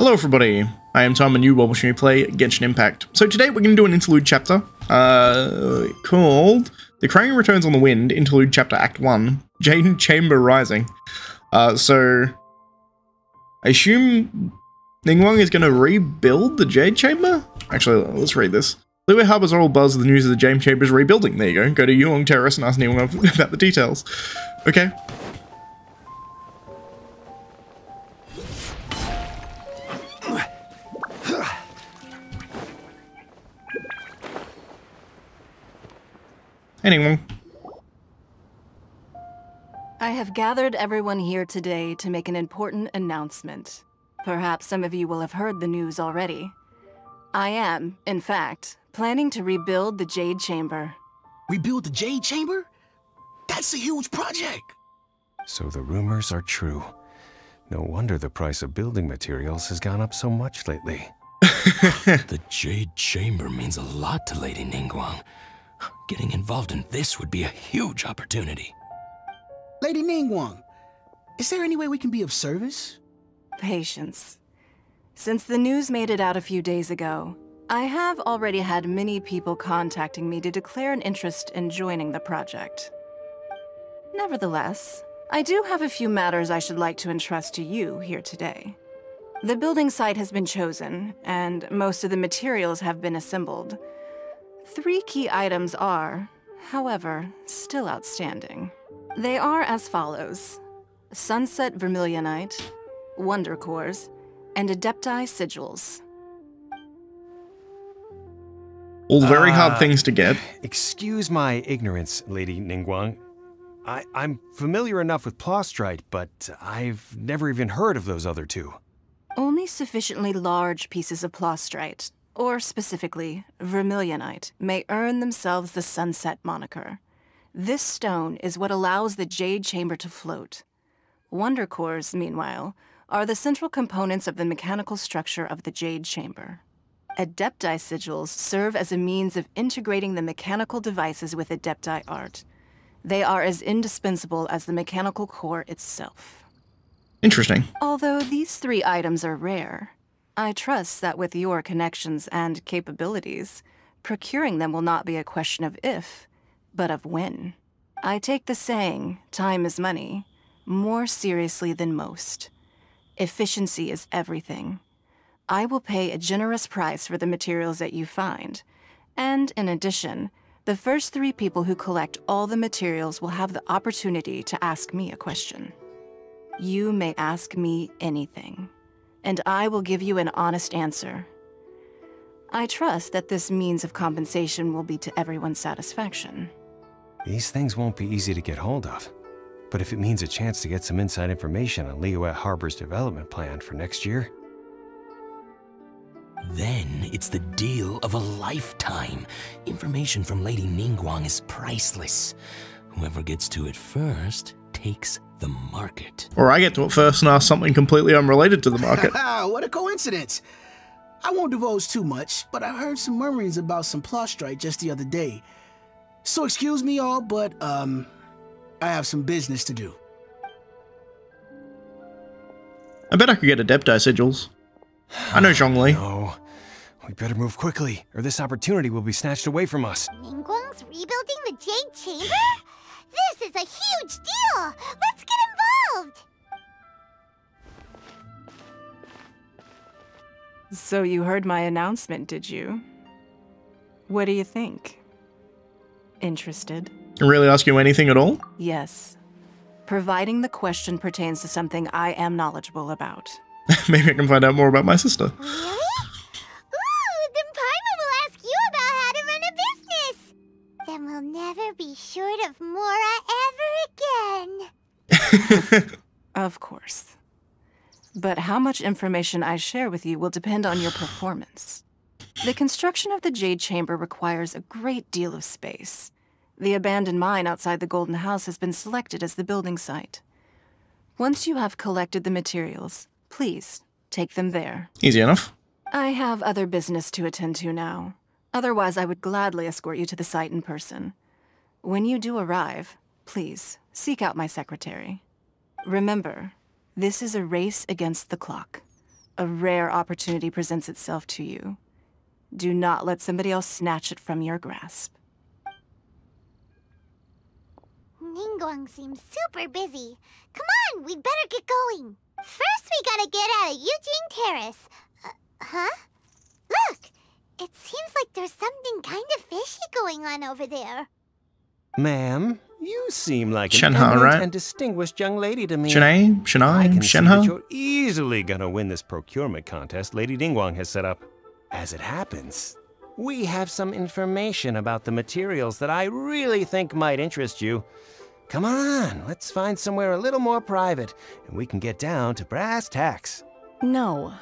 Hello everybody, I am Tom and you are watching me play Genshin Impact. So today we're going to do an interlude chapter called The Crane Returns on the Wind, Interlude Chapter Act 1, Jade Chamber Rising. So I assume Ningguang is going to rebuild the Jade Chamber? Actually, let's read this. Liyue harbors are all buzz with the news of the Jade Chamber's rebuilding. There you go. Go to Yulong Terrace and ask Ningguang about the details. Okay. Anyone? I have gathered everyone here today to make an important announcement. Perhaps some of you will have heard the news already. I am, in fact, planning to rebuild the Jade Chamber. Rebuild the Jade Chamber? That's a huge project! So the rumors are true. No wonder the price of building materials has gone up so much lately. The Jade Chamber means a lot to Lady Ningguang. Getting involved in this would be a huge opportunity. Lady Ningguang, is there any way we can be of service? Patience. Since the news made it out a few days ago, I have already had many people contacting me to declare an interest in joining the project. Nevertheless, I do have a few matters I should like to entrust to you here today. The building site has been chosen, and most of the materials have been assembled. 3 key items are, however, still outstanding. They are as follows: Sunset Vermilionite, Wonder Cores, and Adepti Sigils. All very hard things to get. Excuse my ignorance, Lady Ningguang. I'm familiar enough with Plostrite, but I've never even heard of those other two. Only sufficiently large pieces of Plostrite, or specifically, Vermilionite, may earn themselves the Sunset moniker. This stone is what allows the Jade Chamber to float. Wonder Cores, meanwhile, are the central components of the mechanical structure of the Jade Chamber. Adepti Sigils serve as a means of integrating the mechanical devices with Adepti art. They are as indispensable as the mechanical core itself. Interesting. Although these 3 items are rare, I trust that with your connections and capabilities, procuring them will not be a question of if, but of when. I take the saying, time is money, more seriously than most. Efficiency is everything. I will pay a generous price for the materials that you find, and in addition, the first 3 people who collect all the materials will have the opportunity to ask me a question. You may ask me anything, and I will give you an honest answer. I trust that this means of compensation will be to everyone's satisfaction. These things won't be easy to get hold of. But if it means a chance to get some inside information on Liyue Harbor's development plan for next year... Then it's the deal of a lifetime. Information from Lady Ningguang is priceless. Whoever gets to it first takes the market. Or I get to it first and ask something completely unrelated to the market. What a coincidence! I won't divulge too much, but I heard some murmurings about some Plostrite just the other day. So excuse me all, but I have some business to do. I bet I could get Adepti Sigils. I know Zhongli. No. We better move quickly, or this opportunity will be snatched away from us. Ningguang's rebuilding the Jade Chamber? This is a huge deal! Let's get involved! So you heard my announcement, did you? What do you think? Interested? Can really ask you anything at all? Yes. Providing the question pertains to something I am knowledgeable about. Maybe I can find out more about my sister. Really? Ooh, then Paimon will ask you about how to run a business! Then we'll never be short of Mora ever again! Of course. But how much information I share with you will depend on your performance. The construction of the Jade Chamber requires a great deal of space. The abandoned mine outside the Golden House has been selected as the building site. Once you have collected the materials, please take them there. Easy enough. I have other business to attend to now. Otherwise, I would gladly escort you to the site in person. When you do arrive, please seek out my secretary. Remember, this is a race against the clock. a rare opportunity presents itself to you. Do not let somebody else snatch it from your grasp. Ningguang seems super busy. Come on, we'd better get going. First, we gotta get out of Eugene Terrace. Huh? Look! It seems like there's something kind of fishy going on over there. Ma'am, you seem like an Shenhe, eminent right? and distinguished young lady to me. Shenhe? I Shenhe? can see that Shenhe? you're easily gonna win this procurement contest Lady Ningguang has set up. As it happens, we have some information about the materials that I really think might interest you. Come on, let's find somewhere a little more private, and we can get down to brass tacks. No,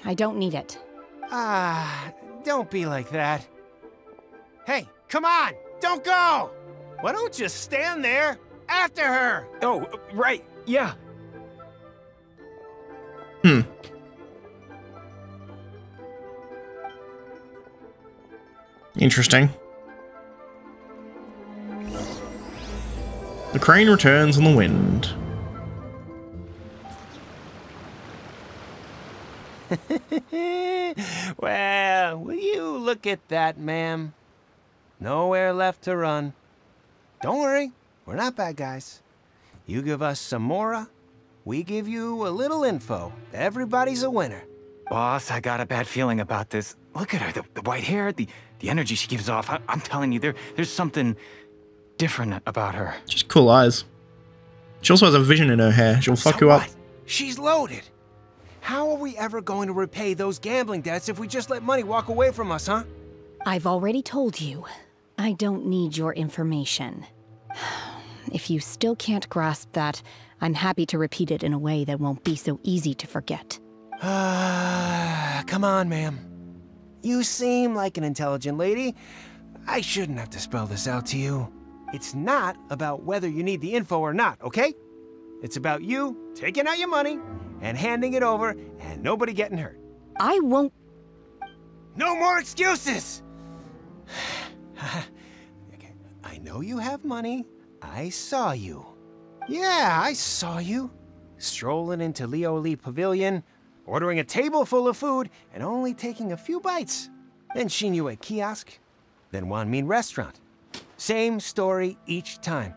I don't need it. Don't be like that. Hey, come on, don't go! Why don't you stand there after her? Oh, right, yeah. Interesting. The crane returns on the wind. Well, will you look at that, ma'am? Nowhere left to run. Don't worry, we're not bad guys. You give us some mora, we give you a little info. Everybody's a winner. Boss, I got a bad feeling about this. Look at her, the white hair, the energy she gives off. I'm telling you, there's something different about her. Just cool eyes. She also has a vision in her hair. She'll fuck you up. What? She's loaded. How are we ever going to repay those gambling debts if we just let money walk away from us, huh? I've already told you, I don't need your information. If you still can't grasp that, I'm happy to repeat it in a way that won't be so easy to forget. Come on, ma'am. You seem like an intelligent lady. I shouldn't have to spell this out to you. It's not about whether you need the info or not, okay? It's about you taking out your money and handing it over and nobody getting hurt. I won't. No more excuses! Okay, I know you have money. I saw you. Yeah, I saw you. Strolling into Leo Lee Pavilion, ordering a table full of food, and only taking a few bites. Then Shinhe Kiosk, then Wanmin Restaurant. Same story each time.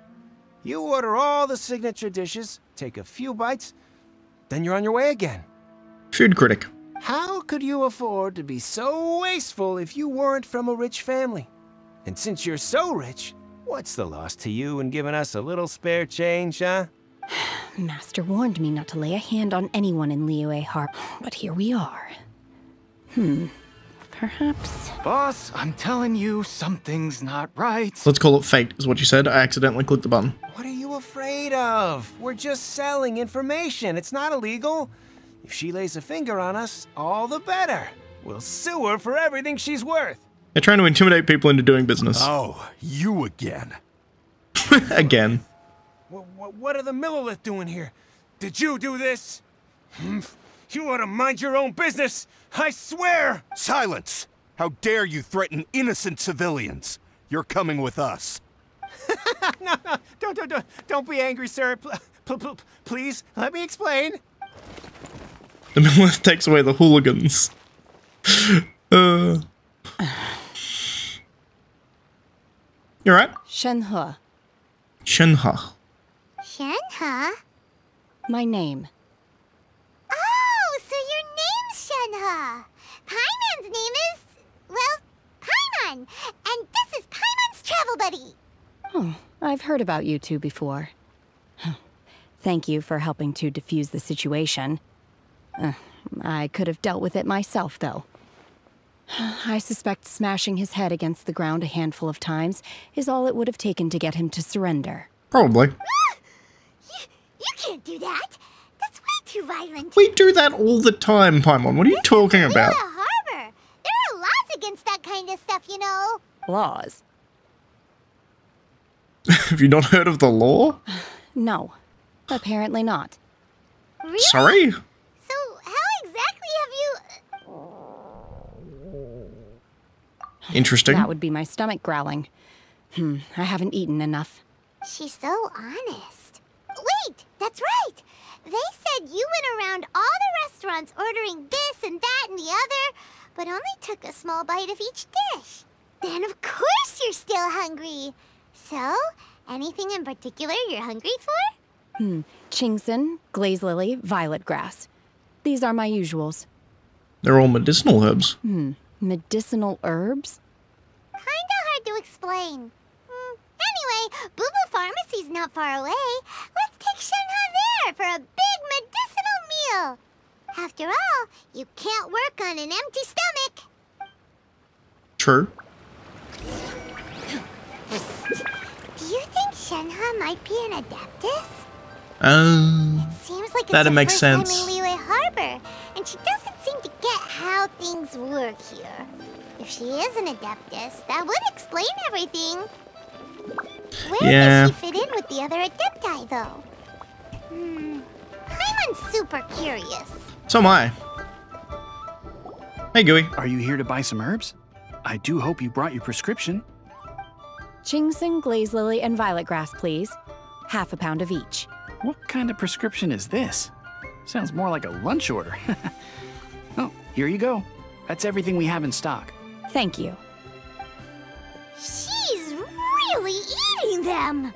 You order all the signature dishes, take a few bites, then you're on your way again. Food critic. How could you afford to be so wasteful if you weren't from a rich family? And since you're so rich, what's the loss to you in giving us a little spare change, huh? Master warned me not to lay a hand on anyone in Liyue Harp, but here we are. Perhaps. Boss, I'm telling you, something's not right. Let's call it fate, is what you said. I accidentally clicked the button. What are you afraid of? We're just selling information. It's not illegal. If she lays a finger on us, all the better. We'll sue her for everything she's worth. They're trying to intimidate people into doing business. Oh, you again. Again. What are the Millilith doing here? Did you do this? You ought to mind your own business. I swear! Silence! How dare you threaten innocent civilians? You're coming with us. No, don't be angry, sir. Please, let me explain. The Millith takes away the hooligans. You alright? Shenhe, Shenhe. Shenhe? my name. Oh, so your name's Shenhe. Paimon's name is, well, Paimon. And this is Paimon's travel buddy. Oh, I've heard about you two before. Thank you for helping to defuse the situation. I could have dealt with it myself, though. I suspect smashing his head against the ground a handful of times is all it would have taken to get him to surrender. Probably. You can't do that. That's way too violent. We do that all the time, Paimon. What are you talking about? Liyue Harbor. There are laws against that kind of stuff, you know. Laws? Have you not heard of the law? No, apparently not. Really? Sorry? So how exactly have you... Interesting. That would be my stomach growling. I haven't eaten enough. She's so honest. Wait, that's right. They said you went around all the restaurants ordering this and that and the other, but only took a small bite of each dish. Then of course you're still hungry. So, anything in particular you're hungry for? Chingson, glaze lily, violet grass. These are my usuals. They're all medicinal herbs. Medicinal herbs? Kinda hard to explain. Anyway, Boo Boo Pharmacy's not far away. Let's take Shenhe there for a big medicinal meal. After all, you can't work on an empty stomach. True. Do you think Shenhe might be an Adeptus? Seems like it's that her makes first sense. time in Liyue Harbor, and she doesn't seem to get how things work here. If she is an Adeptus, that would explain everything. Where does she fit in with the other Adepti, though? I'm super curious. So am I. Hey, Gooey. Are you here to buy some herbs? I do hope you brought your prescription. Chingson, glaze lily, and violet grass, please. Half a pound of each. What kind of prescription is this? Sounds more like a lunch order. Oh, here you go. That's everything we have in stock. Thank you. She's really eating them.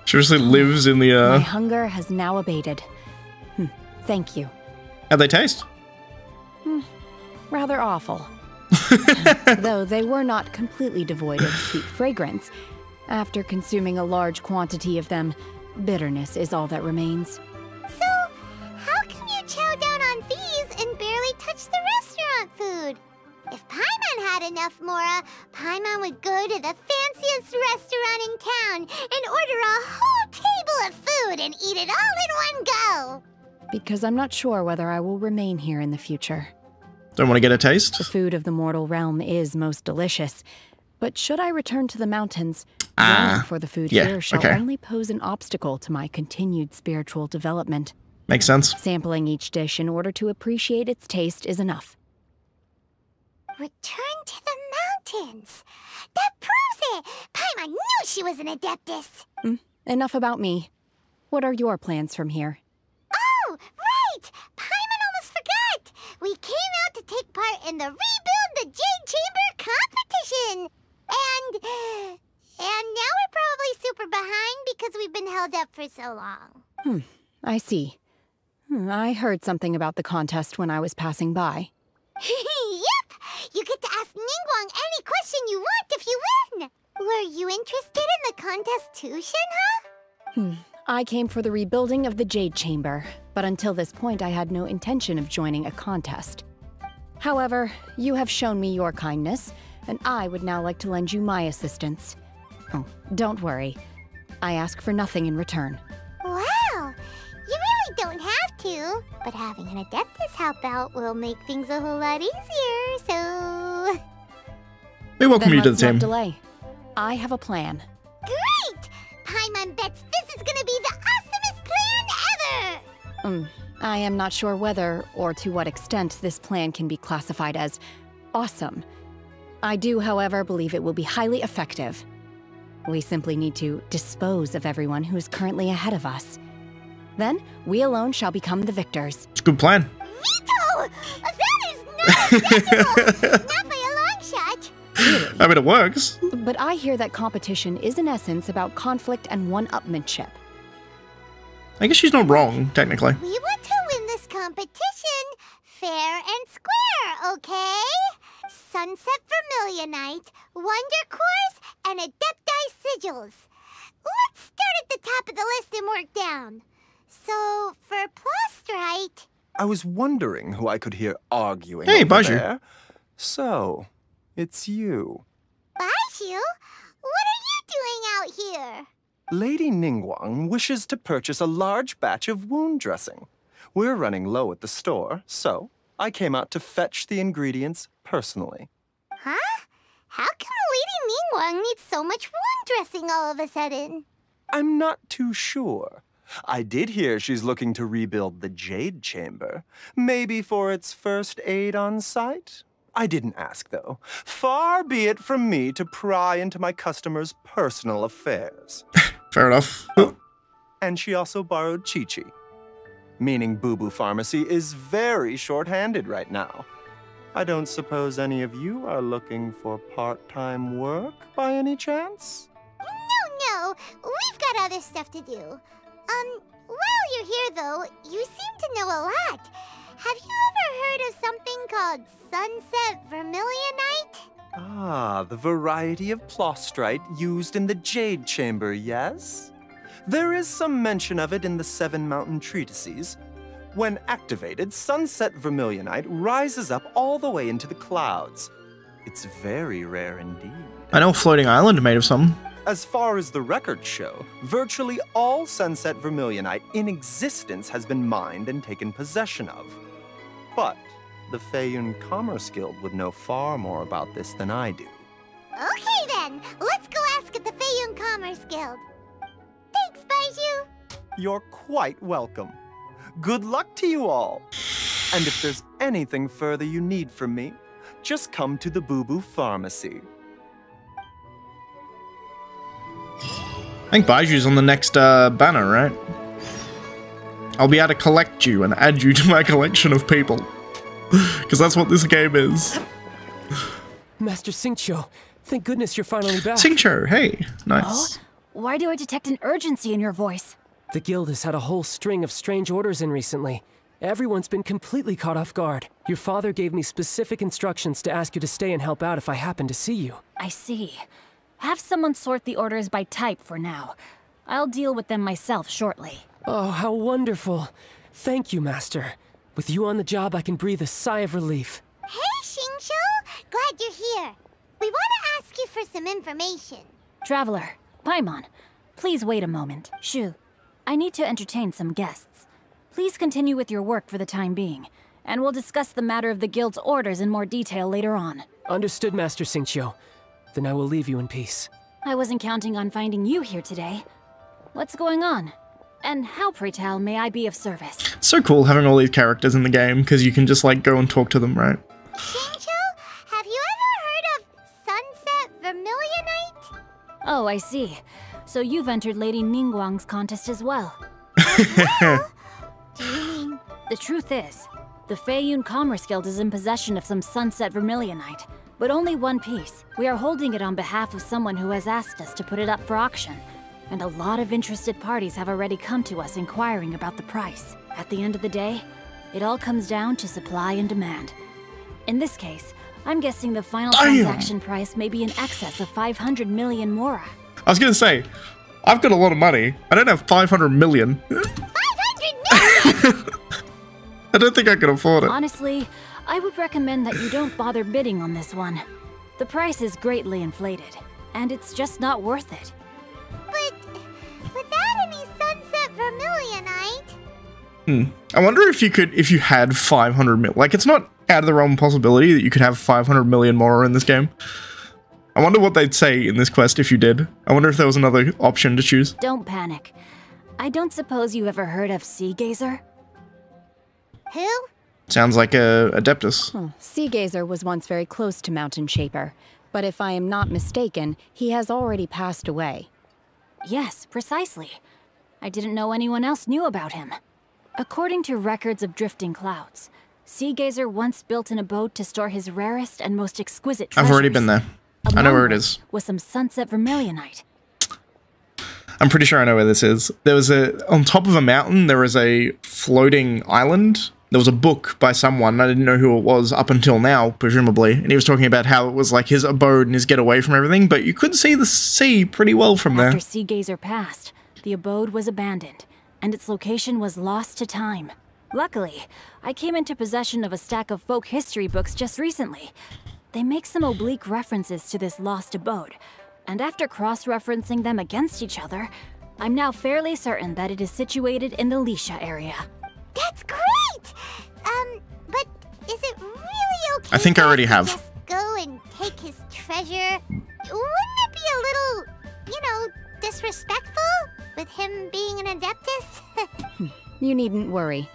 She just lives in the, My hunger has now abated. Thank you. How'd they taste? Rather awful. Though they were not completely devoid of sweet fragrance. After consuming a large quantity of them, bitterness is all that remains. So, how can you chow down on these and barely touch the restaurant food? If Paimon had enough Mora, Paimon would go to the fanciest restaurant in town and order a whole table of food and eat it all in one go. Because I'm not sure whether I will remain here in the future. Don't want to get a taste? The food of the mortal realm is most delicious. But should I return to the mountains, yearning for the food here shall only pose an obstacle to my continued spiritual development. Makes sense. Sampling each dish in order to appreciate its taste is enough. Return to the mountains. That proves it. Paimon knew she was an Adeptus. Enough about me. What are your plans from here? Oh, right! Paimon almost forgot! We came out to take part in the Rebuild the Jade Chamber competition! And now we're probably super behind because we've been held up for so long. I see. I heard something about the contest when I was passing by. Yep! You get to ask Ningguang any question you want if you win! Were you interested in the contest too, Shenhe? I came for the rebuilding of the Jade Chamber, but until this point I had no intention of joining a contest. However, you have shown me your kindness, and I would now like to lend you my assistance. Oh, don't worry. I ask for nothing in return. Wow! You really don't have to, but having an Adeptus help out will make things a whole lot easier, so... We welcome Then you to the let's not team. delay. I have a plan. Great! Paimon bets this is gonna be the awesomest plan ever! I am not sure whether or to what extent this plan can be classified as awesome. I do, however, believe it will be highly effective. We simply need to dispose of everyone who is currently ahead of us. Then, we alone shall become the victors. It's a good plan. Vito! That is not acceptable! Not by a long shot! Really? I mean, it works. But I hear that competition is in essence about conflict and one-upmanship. I guess she's not wrong, technically. We want to win this competition fair and square, okay? Sunset Vermilionite, Wonder Cores, and Adepti Sigils. Let's start at the top of the list and work down. So, for Plustrite... I was wondering who I could hear arguing Hey, over Baju. there. So, it's you. Baiju? What are you doing out here? Lady Ningguang wishes to purchase a large batch of wound dressing. We're running low at the store, so I came out to fetch the ingredients personally. Huh? How come Lady Ningguang needs so much wound dressing all of a sudden? I'm not too sure. I did hear she's looking to rebuild the Jade Chamber. Maybe for its first aid on site? I didn't ask, though. Far be it from me to pry into my customers' personal affairs. Fair enough. And she also borrowed Chi-Chi. Meaning Boo Boo Pharmacy is very short-handed right now. I don't suppose any of you are looking for part-time work by any chance? No, we've got other stuff to do. While you're here though, you seem to know a lot. Have you ever heard of something called Sunset Vermilionite? Ah, the variety of plostrite used in the Jade Chamber, yes? There is some mention of it in the Seven Mountain Treatises. When activated, Sunset Vermilionite rises up all the way into the clouds. It's very rare indeed. I know a floating island made of some. As far as the records show, virtually all Sunset Vermilionite in existence has been mined and taken possession of. But the Feiyun Commerce Guild would know far more about this than I do. Okay then, let's go ask at the Feiyun Commerce Guild. Thanks, Baiju. You're quite welcome. Good luck to you all. And if there's anything further you need from me, just come to the Boo Boo Pharmacy. I think Baiju's on the next banner, right? I'll be able to collect you and add you to my collection of people. Because that's what this game is. Master Xingqiu, thank goodness you're finally back. Xingqiu, hey, nice. Oh, why do I detect an urgency in your voice? The guild has had a whole string of strange orders in recently. Everyone's been completely caught off guard. Your father gave me specific instructions to ask you to stay and help out if I happen to see you. I see. Have someone sort the orders by type for now. I'll deal with them myself shortly. Oh, how wonderful. Thank you, Master. With you on the job, I can breathe a sigh of relief. Hey, Xingqiu! Glad you're here. We want to ask you for some information. Traveler, Paimon, please wait a moment. Shu, I need to entertain some guests. Please continue with your work for the time being, and we'll discuss the matter of the guild's orders in more detail later on. Understood, Master Xingqiu. Then I will leave you in peace. I wasn't counting on finding you here today. What's going on? And how, pray tell, may I be of service? It's so cool having all these characters in the game, because you can just, like, go and talk to them, right? Xingqiu, have you ever heard of Sunset Vermilionite? Oh, I see. So you've entered Lady Ningguang's contest as well. Well, do you mean... The truth is, the Feiyun Commerce Guild is in possession of some Sunset Vermilionite, but only one piece. We are holding it on behalf of someone who has asked us to put it up for auction. And a lot of interested parties have already come to us inquiring about the price. At the end of the day, it all comes down to supply and demand. In this case, I'm guessing the final transaction price may be in excess of 500 million mora. I was gonna say, I've got a lot of money. I don't have 500 million. 500 million! I don't think I can afford it. Honestly, I would recommend that you don't bother bidding on this one. The price is greatly inflated, and it's just not worth it. But without any Sunset Vermilionite... I wonder if you had 500 mil. Like, it's not out of the realm possibility that you could have 500 million more in this game. I wonder what they'd say in this quest if you did. I wonder if there was another option to choose. Don't panic. I don't suppose you ever heard of Sea Gazer? Who? Sounds like a Adeptus. Sea Gazer was once very close to Mountain Shaper, but if I am not mistaken, he has already passed away. Yes, precisely. I didn't know anyone else knew about him. According to records of drifting clouds, Sea Gazer once built an abode to store his rarest and most exquisite treasures. I've already been there. I know where it is. Was some Sunset Vermilionite. I'm pretty sure I know where this is. There was on top of a mountain, there was a floating island. There was a book by someone, I didn't know who it was up until now, presumably, and he was talking about how it was like his abode and his getaway from everything, but you could see the sea pretty well from there. After Sea Gazer passed, the abode was abandoned, and its location was lost to time. Luckily, I came into possession of a stack of folk history books just recently. They make some oblique references to this lost abode, and after cross-referencing them against each other, I'm now fairly certain that it is situated in the Lisha area. That's great! But is it really okay? I think I already have. Just go and take his treasure? Wouldn't it be a little, you know, disrespectful with him being an Adeptus? You needn't worry.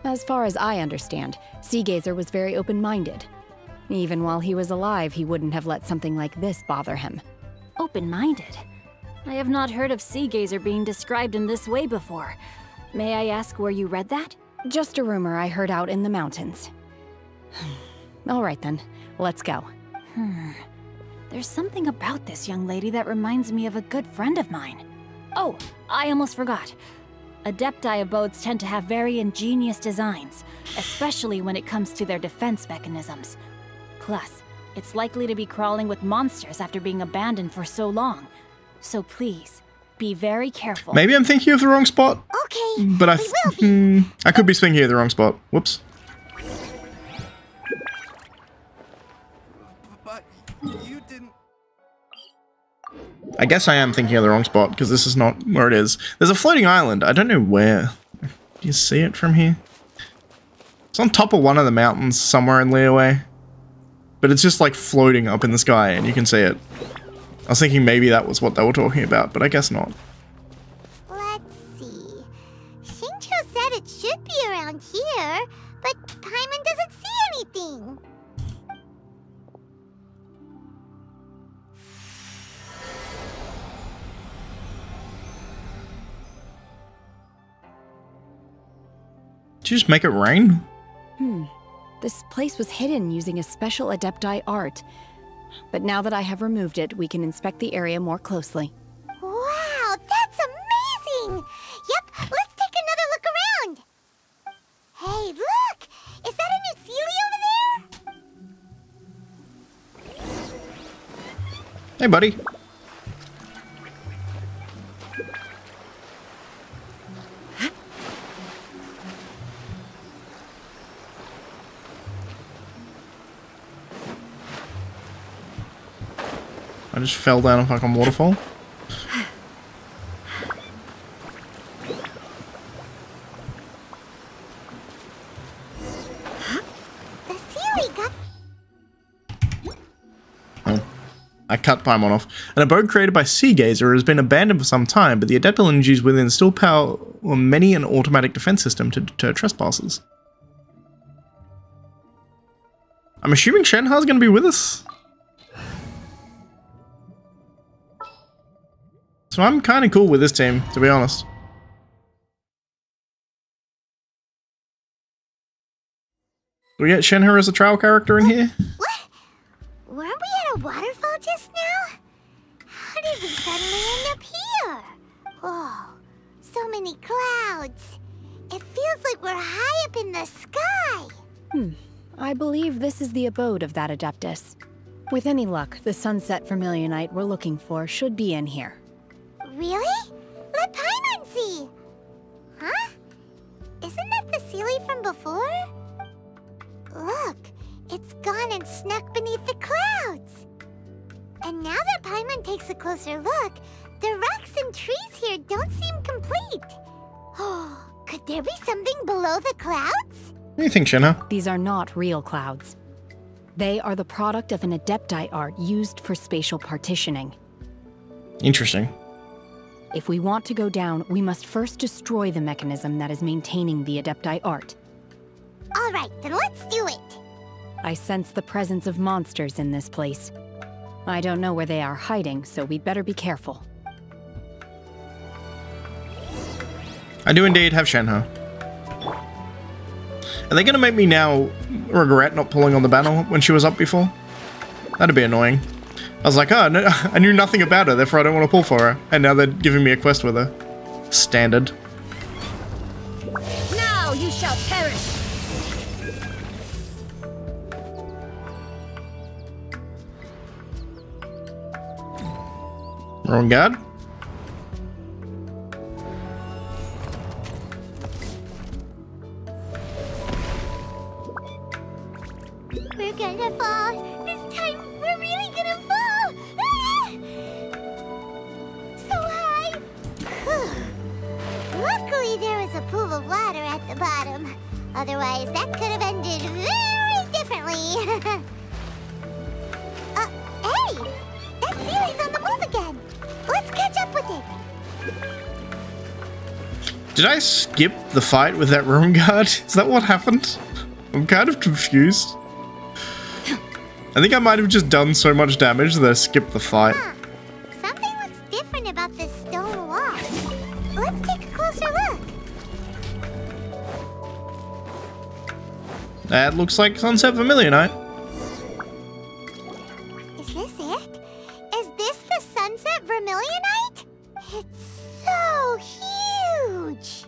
As far as I understand, Sea Gazer was very open-minded. Even while he was alive, he wouldn't have let something like this bother him. Open-minded? I have not heard of Sea Gazer being described in this way before. May I ask where you read that? Just a rumor I heard out in the mountains. All right then, let's go. There's something about this young lady that reminds me of a good friend of mine. Oh, I almost forgot. Adepti abodes tend to have very ingenious designs, especially when it comes to their defense mechanisms. Plus, it's likely to be crawling with monsters after being abandoned for so long. So please, be very careful. Maybe I'm thinking of the wrong spot. Okay, but I could be thinking of the wrong spot. Whoops. But you didn't... I guess I am thinking of the wrong spot, because this is not where it is. There's a floating island. I don't know where. Do you see it from here? It's on top of one of the mountains somewhere in Leeway. But it's just like floating up in the sky, and you can see it. I was thinking maybe that was what they were talking about, but I guess not. Let's see. Shincho said it should be around here, but Paimon doesn't see anything. Did you just make it rain? This place was hidden using a special Adepti art. But now that I have removed it, we can inspect the area more closely. Wow, that's amazing! Yep, let's take another look around. Hey, look! Is that a new Sealy over there? Hey, buddy. I just fell down a fucking waterfall. The Sealy got... Oh. I cut Paimon off. An abode created by Sea Gazer has been abandoned for some time, but the adeptal energies within still power many an automatic defense system to deter trespassers. I'm assuming Shenhe's going to be with us? So I'm kind of cool with this team, to be honest. Do we get Shenhe as a trial character in here? What? Weren't we at a waterfall just now? How did we suddenly end up here? Oh, so many clouds. It feels like we're high up in the sky. I believe this is the abode of that Adeptus. With any luck, the sunset Vermilionite we're looking for should be in here. Really? Let Paimon see! Huh? Isn't that the Sealy from before? Look, it's gone and snuck beneath the clouds. And now that Paimon takes a closer look, the rocks and trees here don't seem complete. Oh, could there be something below the clouds? What do you think, Shenhe? These are not real clouds. They are the product of an Adepti art used for spatial partitioning. Interesting. If we want to go down, we must first destroy the mechanism that is maintaining the Adepti art. All right, then let's do it. I sense the presence of monsters in this place. I don't know where they are hiding, so we'd better be careful. I do indeed have Shenhe. Are they going to make me now regret not pulling on the banner when she was up before? That'd be annoying. I was like, oh, no, I knew nothing about her, therefore I don't want to pull for her. And now they're giving me a quest with her. Standard. Now you shall perish! Wrong guard. We're gonna fall. This time, we're really gonna fall. Ah! So high. Luckily, there was a pool of water at the bottom. Otherwise, that could have ended very differently. Hey! That Sealy's on the move again. Let's catch up with it. Did I skip the fight with that room guard? Is that what happened? I'm kind of confused. I think I might have just done so much damage that I skipped the fight. Something looks different about this That looks like Sunset Vermilionite. Is this it? Is this the Sunset Vermilionite? It's so huge!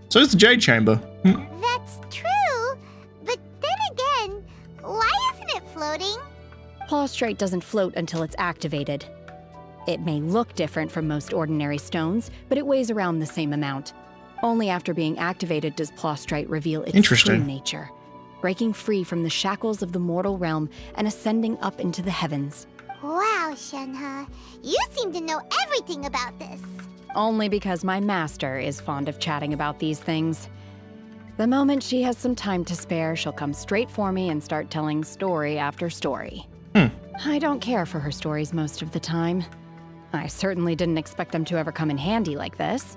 So it's the Jade Chamber. That's true, but then again, why isn't it floating? Plaustrite doesn't float until it's activated. It may look different from most ordinary stones, but it weighs around the same amount. Only after being activated does Plaustrite reveal its true nature, breaking free from the shackles of the mortal realm and ascending up into the heavens. Wow, Shenhe, you seem to know everything about this. Only because my master is fond of chatting about these things. The moment she has some time to spare, she'll come straight for me and start telling story after story. I don't care for her stories most of the time. I certainly didn't expect them to ever come in handy like this.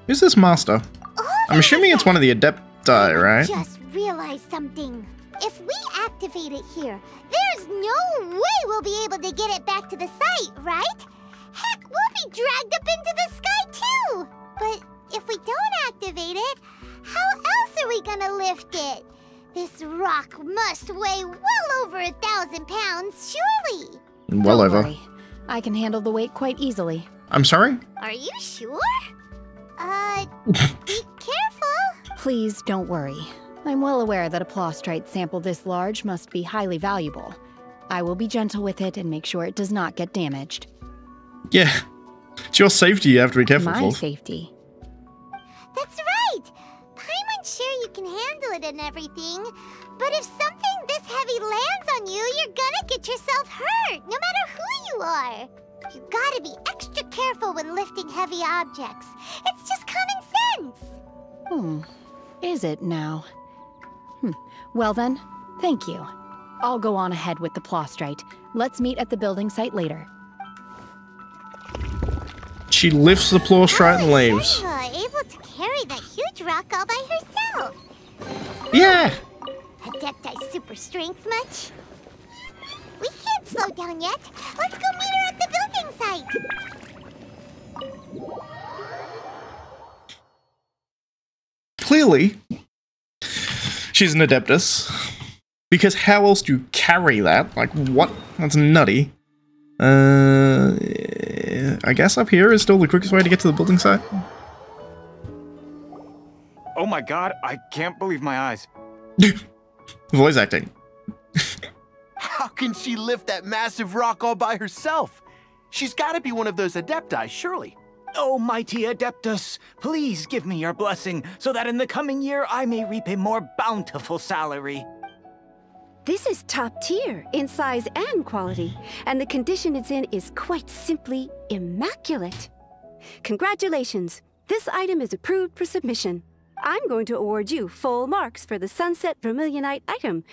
Who's this master? I'm assuming it's one of the Adepti, right? Just realized something. If we activate it here, there's no way we'll be able to get it back to the site, right? Heck, we'll be dragged up into the sky too! But if we don't activate it, how else are we gonna lift it? This rock must weigh well over 1,000 pounds, surely! Well Don't over. worry. I can handle the weight quite easily. I'm sorry? Are you sure? Be careful! Please don't worry. I'm well aware that a Plaustrite sample this large must be highly valuable. I will be gentle with it and make sure it does not get damaged. Yeah. It's your safety you have to be careful My of. safety. That's right! Paimon's sure you can handle it and everything, but if something this heavy lands on you, you're gonna get yourself hurt, no matter who you are. You gotta be extra careful when lifting heavy objects. It's just common sense. Is it now? Well then, thank you. I'll go on ahead with the Plaustrite. Let's meet at the building site later. She lifts the Plaustrite and leaves. Able to carry that huge rock all by herself. Yeah! Adepti super strength much? We can't slow down yet. Let's go meet her at the building site. Clearly, she's an Adeptus. Because how else do you carry that? Like, what? That's nutty. I guess up here is still the quickest way to get to the building site. Oh my god, I can't believe my eyes. Voice acting. How can she lift that massive rock all by herself? She's got to be one of those Adepti, surely. Oh, mighty Adeptus, please give me your blessing so that in the coming year I may reap a more bountiful salary. This is top tier in size and quality, and the condition it's in is quite simply immaculate. Congratulations, this item is approved for submission. I'm going to award you full marks for the Sunset Vermilionite item.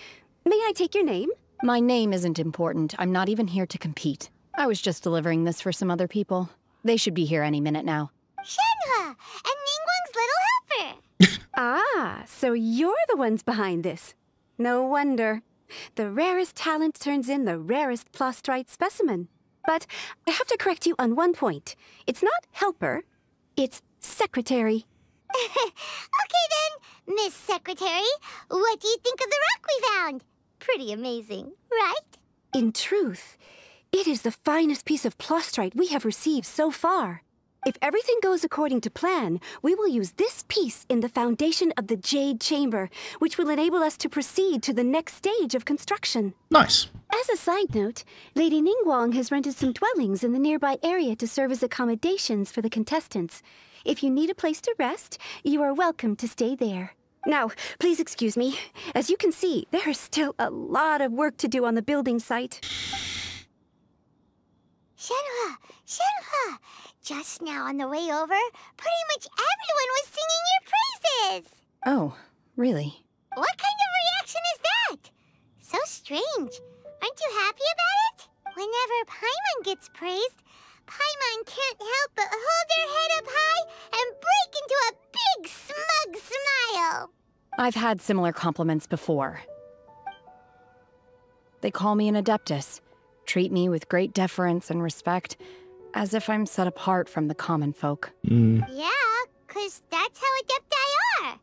May I take your name? My name isn't important. I'm not even here to compete. I was just delivering this for some other people. They should be here any minute now. Shenhe, and Ningguang's little helper. Ah, so you're the ones behind this. No wonder. The rarest talent turns in the rarest Plaustrite specimen. But I have to correct you on one point. It's not helper, it's secretary. Okay then, Miss Secretary, what do you think of the rock we found? Pretty amazing, right? In truth, it is the finest piece of Plaustrite we have received so far. If everything goes according to plan, we will use this piece in the foundation of the Jade Chamber, which will enable us to proceed to the next stage of construction. Nice. As a side note, Lady Ningguang has rented some dwellings in the nearby area to serve as accommodations for the contestants. If you need a place to rest, you are welcome to stay there. Now, please excuse me. As you can see, there is still a lot of work to do on the building site. Shenhe, just now on the way over, pretty much everyone was singing your praises. Oh, really? What kind of reaction is that? So strange. Aren't you happy about it? Whenever Paimon gets praised, Paimon can't help but hold her head up high and break into a big smug smile. I've had similar compliments before. They call me an Adeptus, treat me with great deference and respect, as if I'm set apart from the common folk. Yeah, 'cause that's how Adepti are.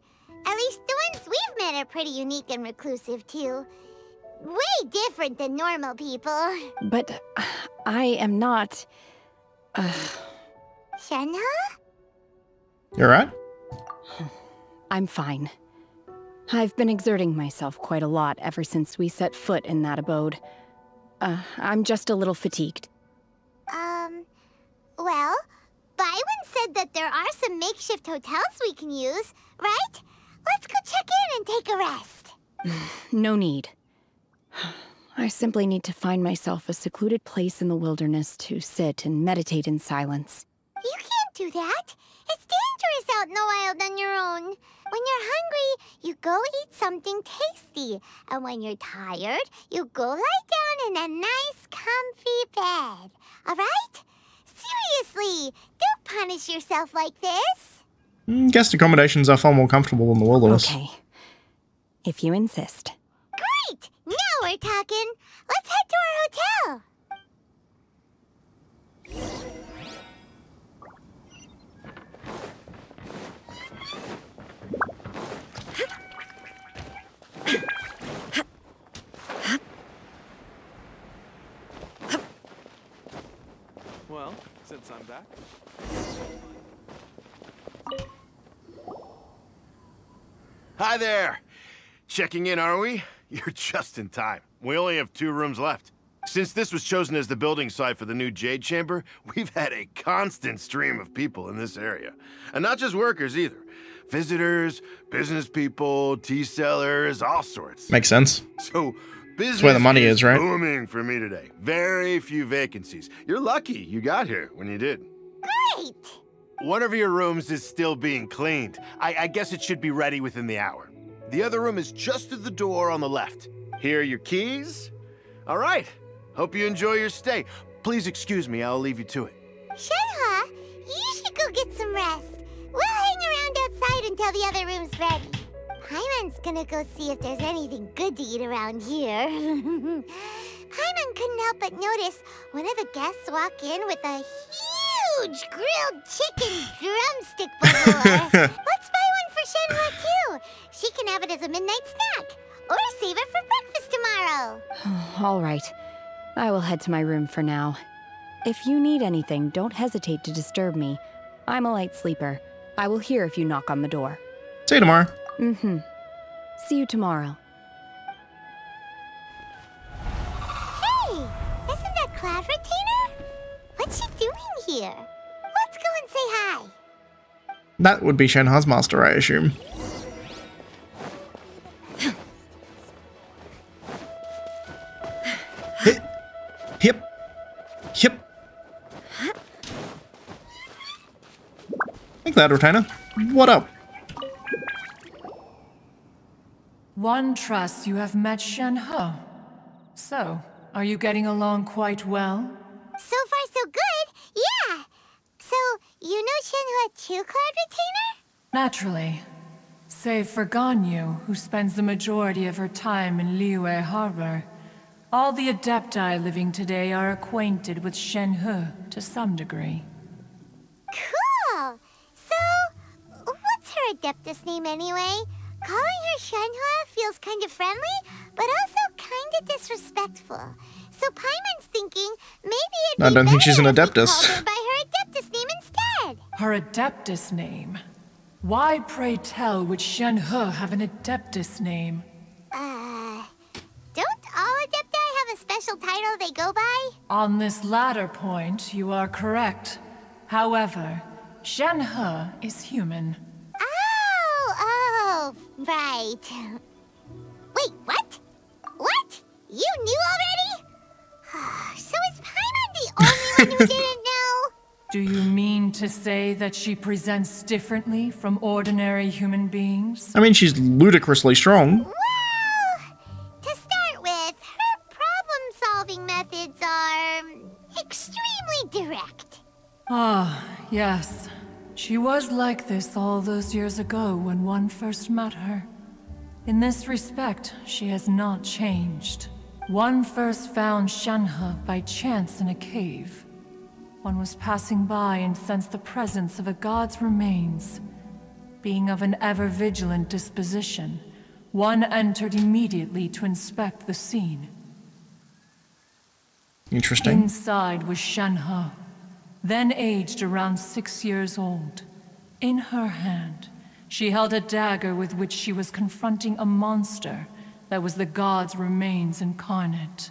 At least the ones we've met are pretty unique and reclusive, too. Way different than normal people. But I am not... Shenhe? You alright? I'm fine. I've been exerting myself quite a lot ever since we set foot in that abode. I'm just a little fatigued. Well, Byron said that there are some makeshift hotels we can use, right? Let's go check in and take a rest. No need. I simply need to find myself a secluded place in the wilderness to sit and meditate in silence. You can't do that. It's dangerous out in the wild on your own. When you're hungry, you go eat something tasty. And when you're tired, you go lie down in a nice, comfy bed. All right? Seriously, don't punish yourself like this. Guest accommodations are far more comfortable than the wilderness. Okay. If you insist. Great! Now we're talking. Let's head to our hotel. Well, since I'm back. Hi there! Checking in, are we? You're just in time. We only have 2 rooms left. Since this was chosen as the building site for the new Jade Chamber, we've had a constant stream of people in this area. And not just workers either. Visitors, business people, tea sellers, all sorts. Makes sense. So, business That's where the money is, right? Booming for me today. Very few vacancies. You're lucky you got here when you did. Great! One of your rooms is still being cleaned. I guess it should be ready within the hour. The other room is just through the door on the left. Here are your keys. All right. Hope you enjoy your stay. Please excuse me, I'll leave you to it. Shenhe, you should go get some rest. We'll hang around outside until the other room's ready. Paimon's gonna go see if there's anything good to eat around here. Paimon couldn't help but notice one of the guests walk in with a huge grilled chicken drumstick galore. Let's buy one for Shenhe too. She can have it as a midnight snack. Or save it for breakfast tomorrow. All right. I will head to my room for now. If you need anything, don't hesitate to disturb me. I'm a light sleeper. I will hear if you knock on the door. See you tomorrow. Mm-hmm. See you tomorrow. Hey, isn't that Cloud Retainer? What's she doing here? Let's go and say hi. That would be Shenhe's master, I assume. Hip. Hip. Hey, Cloud Retainer. What up? One trusts you have met Shenhe. So, are you getting along quite well? So far, so good. Yeah. So, you know Shenhe too, Cloud Retainer? Naturally. Save for Ganyu, who spends the majority of her time in Liyue Harbor. All the Adepti living today are acquainted with Shenhe to some degree. Cool. So, what's her Adeptus name anyway? Calling her Shenhe feels kind of friendly, but also kind of disrespectful. So Paimon's thinking maybe it'd be I don't think she's an better if we Adeptus. called her by her Adeptus name instead. Her Adeptus name? Why, pray tell, would Shenhe have an Adeptus name? Don't all Adepti have a special title they go by? On this latter point, you are correct. However, Shenhe is human. Oh, right. Wait, what? What? You knew already? So is Paimon the only one who didn't know? Do you mean to say that she presents differently from ordinary human beings? I mean, she's ludicrously strong. Well, to start with, her problem-solving methods are extremely direct. Ah, yes. She was like this all those years ago when one first met her. In this respect, she has not changed. One first found Shenhe by chance in a cave. One was passing by and sensed the presence of a god's remains. Being of an ever-vigilant disposition, One entered immediately to inspect the scene. Interesting. Inside was Shenhe, then aged around 6 years old. In her hand, she held a dagger with which she was confronting a monster that was the god's remains incarnate.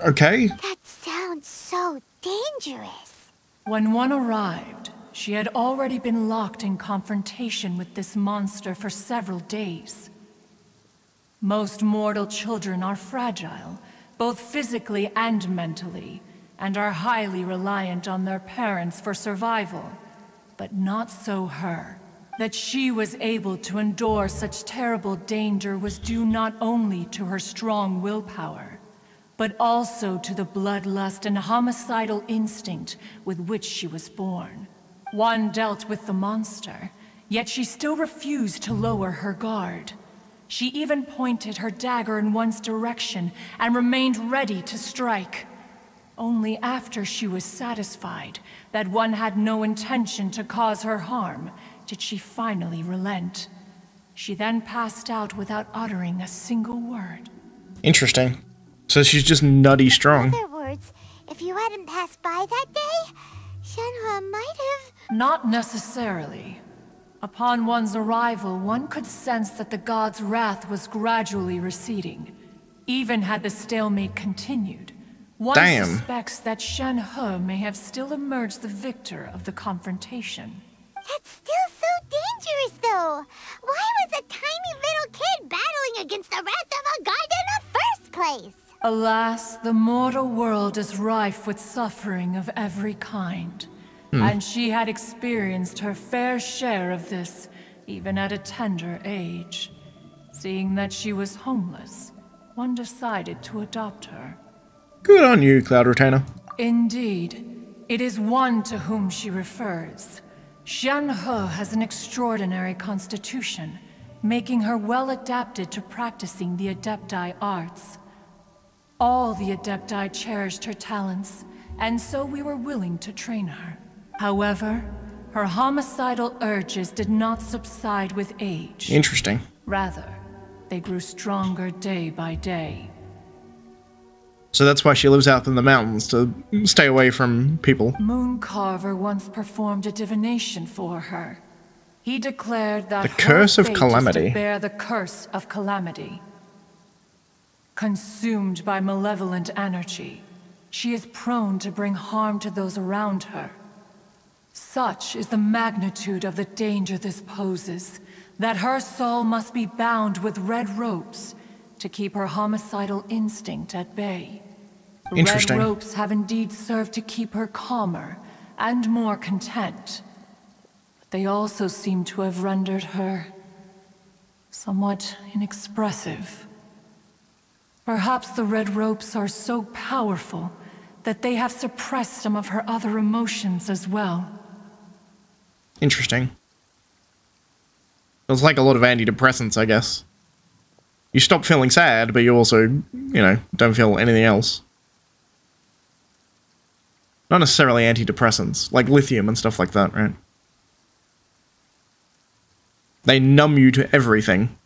Okay. That sounds so dangerous. When one arrived, she had already been locked in confrontation with this monster for several days. Most mortal children are fragile, both physically and mentally, and are highly reliant on their parents for survival. But not so her. That she was able to endure such terrible danger was due not only to her strong willpower, but also to the bloodlust and homicidal instinct with which she was born. One dealt with the monster, yet she still refused to lower her guard. She even pointed her dagger in one's direction and remained ready to strike. Only after she was satisfied that one had no intention to cause her harm did she finally relent. She then passed out without uttering a single word. Interesting. So she's just nutty strong. In other words, if you hadn't passed by that day, Shenhe might have... Not necessarily. Upon one's arrival, one could sense that the god's wrath was gradually receding. Even had the stalemate continued, one suspects that Shenhe may have still emerged the victor of the confrontation. That's still so dangerous, though. Why was a tiny little kid battling against the wrath of a god in the first place? Alas, the mortal world is rife with suffering of every kind. And she had experienced her fair share of this, even at a tender age. Seeing that she was homeless, one decided to adopt her. Good on you, Cloud Retainer. Indeed, it is one to whom she refers. Shenhe has an extraordinary constitution, making her well adapted to practicing the Adepti arts. All the Adepti cherished her talents, and so we were willing to train her. However, her homicidal urges did not subside with age. Interesting. Rather, they grew stronger day by day. So that's why she lives out in the mountains, to stay away from people. Mooncarver once performed a divination for her. He declared that the curse her of fate calamity. is to bear the curse of calamity. Consumed by malevolent energy, she is prone to bring harm to those around her. Such is the magnitude of the danger this poses, that her soul must be bound with red ropes to keep her homicidal instinct at bay. Interesting. Red ropes have indeed served to keep her calmer and more content. But they also seem to have rendered her somewhat inexpressive. Perhaps the red ropes are so powerful that they have suppressed some of her other emotions as well. Interesting. It's like a lot of antidepressants, I guess. You stop feeling sad, but you also, you know, don't feel anything else. Not necessarily antidepressants, like lithium and stuff like that, right? They numb you to everything.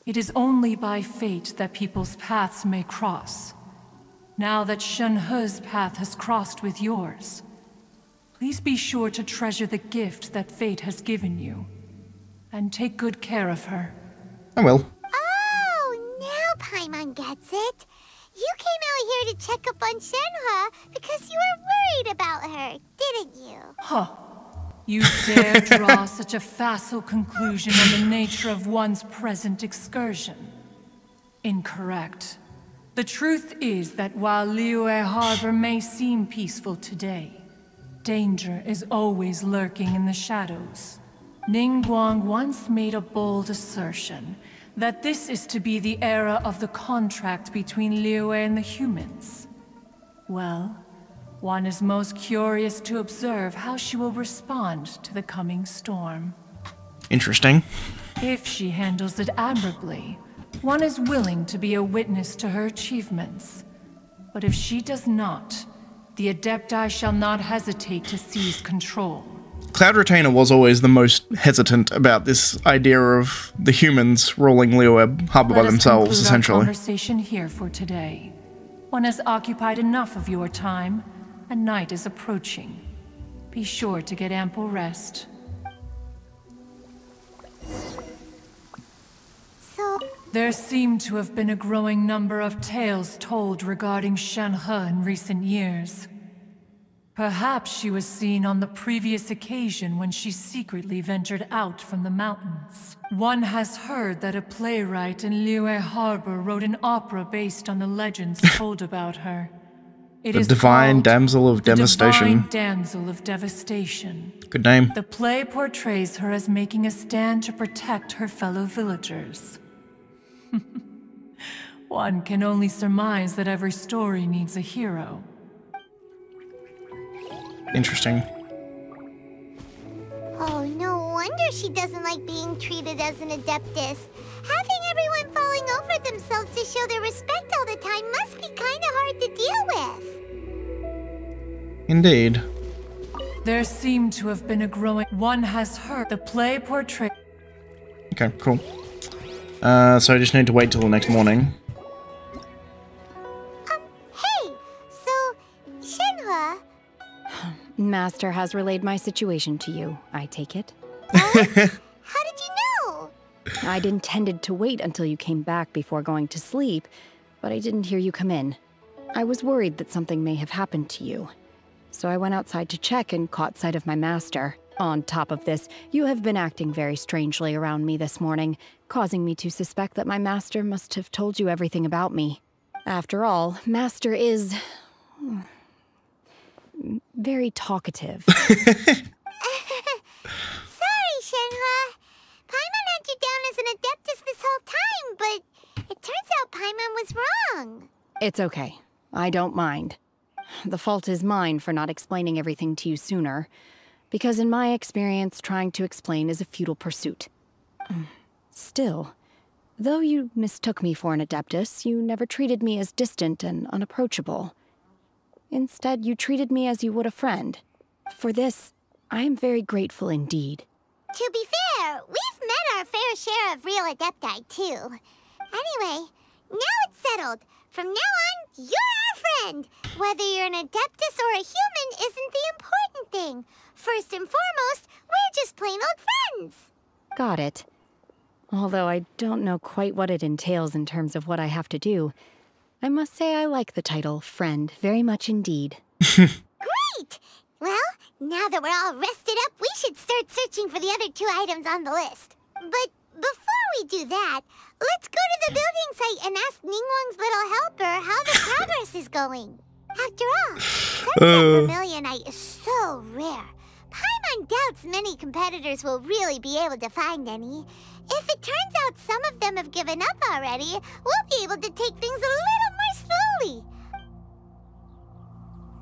It is only by fate that people's paths may cross. Now that Shenhe's path has crossed with yours, please be sure to treasure the gift that fate has given you, and take good care of her. I will. Oh, now Paimon gets it. You came out here to check up on Shenhe because you were worried about her, didn't you? Huh. You dare draw such a facile conclusion on the nature of one's present excursion? Incorrect. The truth is that while Liyue Harbor may seem peaceful today, danger is always lurking in the shadows. Ningguang once made a bold assertion that this is to be the era of the contract between Liyue and the humans. Well, one is most curious to observe how she will respond to the coming storm. Interesting. If she handles it admirably, one is willing to be a witness to her achievements. But if she does not, The Adepti shall not hesitate to seize control. Cloud Retainer was always the most hesitant about this idea of the humans ruling Liyue Harbor by themselves, essentially. Let us conclude our conversation here for today. One has occupied enough of your time, and night is approaching. Be sure to get ample rest. There seem to have been a growing number of tales told regarding Shenhe in recent years. Perhaps she was seen on the previous occasion when she secretly ventured out from the mountains. One has heard that a playwright in Liyue Harbor wrote an opera based on the legends told about her. It is The Divine called Damsel of Devastation. The Divine Damsel of Devastation. Good name. The play portrays her as making a stand to protect her fellow villagers. One can only surmise that every story needs a hero. Interesting. Oh, no wonder she doesn't like being treated as an adeptus. Having everyone falling over themselves to show their respect all the time must be kinda hard to deal with. Indeed. There seem to have been a growing... One has heard the play portray... Okay, cool. So I just need to wait till the next morning. Hey! So, Shenhe... Master has relayed my situation to you, I take it. How did you know? I'd intended to wait until you came back before going to sleep, but I didn't hear you come in. I was worried that something may have happened to you. So I went outside to check and caught sight of my master. On top of this, you have been acting very strangely around me this morning, causing me to suspect that my master must have told you everything about me. After all, Master is... very talkative. Sorry, Shenhe. Paimon had you down as an adeptus this whole time, but it turns out Paimon was wrong. It's okay. I don't mind. The fault is mine for not explaining everything to you sooner, because in my experience, trying to explain is a futile pursuit. Still, though you mistook me for an adeptus, you never treated me as distant and unapproachable. Instead, you treated me as you would a friend. For this, I am very grateful indeed. To be fair, we've met our fair share of real adepti, too. Anyway, now it's settled. From now on, you're our friend. Whether you're an adeptus or a human isn't the important thing. First and foremost, we're just plain old friends. Got it. Although I don't know quite what it entails in terms of what I have to do, I must say I like the title friend very much indeed. Great! Well, now that we're all rested up, we should start searching for the other 2 items on the list. But before we do that, let's go to the building site and ask Ningguang's little helper how the progress is going. After all, Sunset Vermilionite is so rare. Paimon doubts many competitors will really be able to find any. If it turns out some of them have given up already, we'll be able to take things a little more slowly.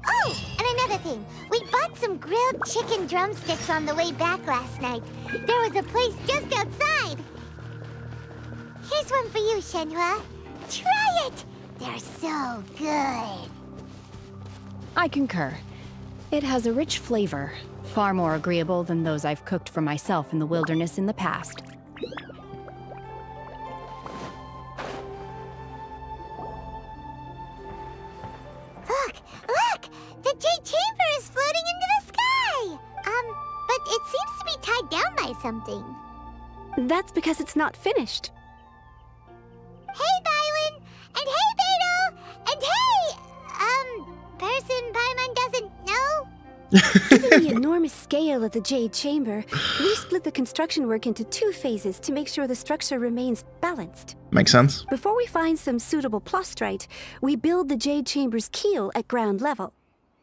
Oh, and another thing. We bought some grilled chicken drumsticks on the way back last night. There was a place just outside. Here's one for you, Shenhe. Try it! They're so good. I concur. It has a rich flavor, far more agreeable than those I've cooked for myself in the wilderness in the past. Look! The Jade Chamber is floating into the sky! But it seems to be tied down by something. That's because it's not finished. Hey, Bywin! And hey, Beidou! And hey, person Paimon doesn't know? Given the enormous scale of the Jade Chamber, we split the construction work into 2 phases to make sure the structure remains balanced. Makes sense. Before we find some suitable plastrite, we build the Jade Chamber's keel at ground level.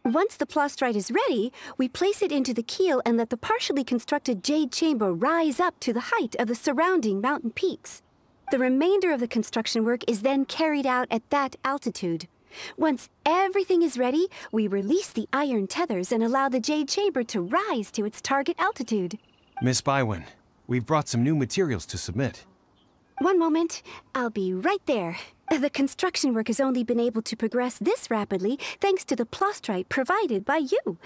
Once the plastrite is ready, we place it into the keel and let the partially constructed Jade Chamber rise up to the height of the surrounding mountain peaks. The remainder of the construction work is then carried out at that altitude. Once everything is ready, we release the iron tethers and allow the Jade Chamber to rise to its target altitude. Miss Bywin, we've brought some new materials to submit. One moment. I'll be right there. The construction work has only been able to progress this rapidly thanks to the plostrite provided by you.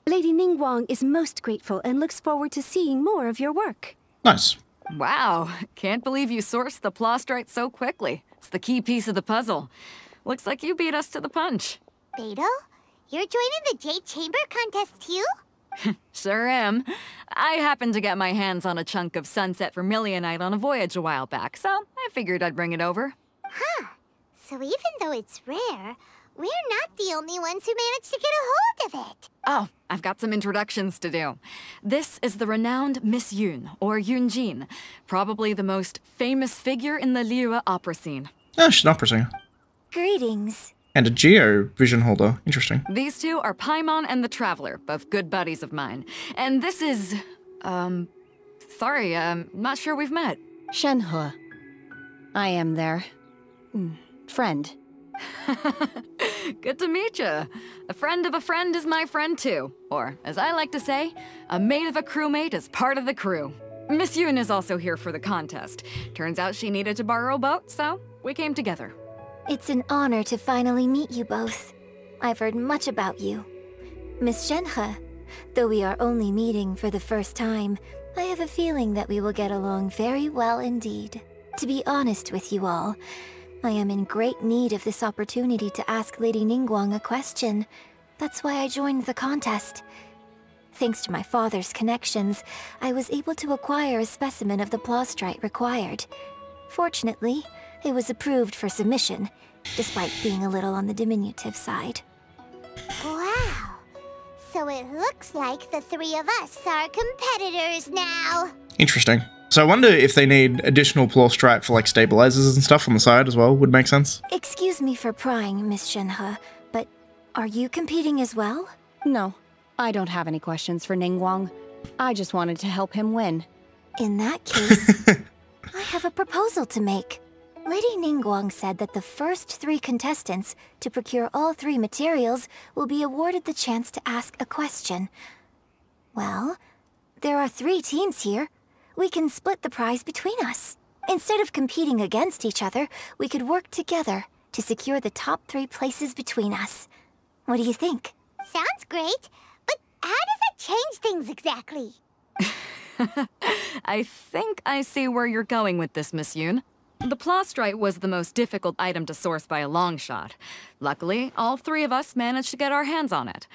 Lady Ningguang is most grateful and looks forward to seeing more of your work. Nice. Wow, can't believe you sourced the plostrite so quickly. It's the key piece of the puzzle. Looks like you beat us to the punch. Beidou, you're joining the Jade Chamber contest too? Sure am. I happened to get my hands on a chunk of sunset vermilionite on a voyage a while back, so I figured I'd bring it over. Huh. So even though it's rare, we're not the only ones who managed to get a hold of it. Oh, I've got some introductions to do. This is the renowned Miss Yun, or Yunjin, probably the most famous figure in the Liyue opera scene. Oh, she's an opera singer. Greetings. And a Geo vision holder. Interesting. These two are Paimon and the Traveler, both good buddies of mine. And this is... sorry, not sure we've met. Shenhe. I am their... friend. Good to meet you. A friend of a friend is my friend too. Or, as I like to say, a mate of a crewmate is part of the crew. Miss Yun is also here for the contest. Turns out she needed to borrow a boat, so we came together. It's an honor to finally meet you both. I've heard much about you. Miss Shenhe, though we are only meeting for the first time, I have a feeling that we will get along very well indeed. To be honest with you all, I am in great need of this opportunity to ask Lady Ningguang a question. That's why I joined the contest. Thanks to my father's connections, I was able to acquire a specimen of the plostrite required. Fortunately, it was approved for submission, despite being a little on the diminutive side. Wow. So it looks like the three of us are competitors now. Interesting. So I wonder if they need additional plostrite for like stabilizers and stuff on the side as well. Would make sense. Excuse me for prying, Miss Shenhe, but are you competing as well? No, I don't have any questions for Ningguang. I just wanted to help him win. In that case, I have a proposal to make. Lady Ningguang said that the first 3 contestants to procure all 3 materials will be awarded the chance to ask a question. Well, there are 3 teams here. We can split the prize between us. Instead of competing against each other, we could work together to secure the top 3 places between us. What do you think? Sounds great, but how does it change things exactly? I think I see where you're going with this, Miss Yun. The plostrite was the most difficult item to source by a long shot. Luckily, all 3 of us managed to get our hands on it.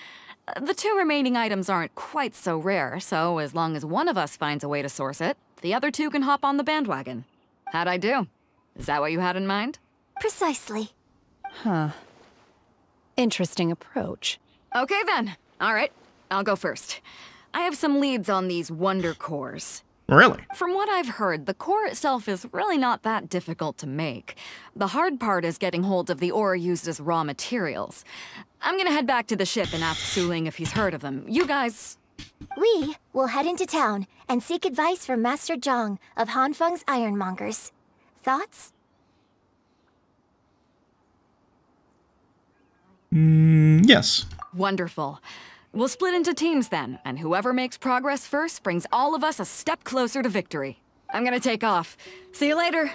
The 2 remaining items aren't quite so rare, so as long as one of us finds a way to source it, the other 2 can hop on the bandwagon. How'd I do? Is that what you had in mind? Precisely. Huh. Interesting approach. Okay then. All right, I'll go first. I have some leads on these wonder cores. Really? From what I've heard, the core itself is really not that difficult to make. The hard part is getting hold of the ore used as raw materials. I'm gonna head back to the ship and ask Suling if he's heard of them. You guys... We will head into town and seek advice from Master Zhang of Hanfeng's Ironmongers. Thoughts? Yes. Wonderful. We'll split into teams then, and whoever makes progress first brings all of us a step closer to victory. I'm gonna take off. See you later.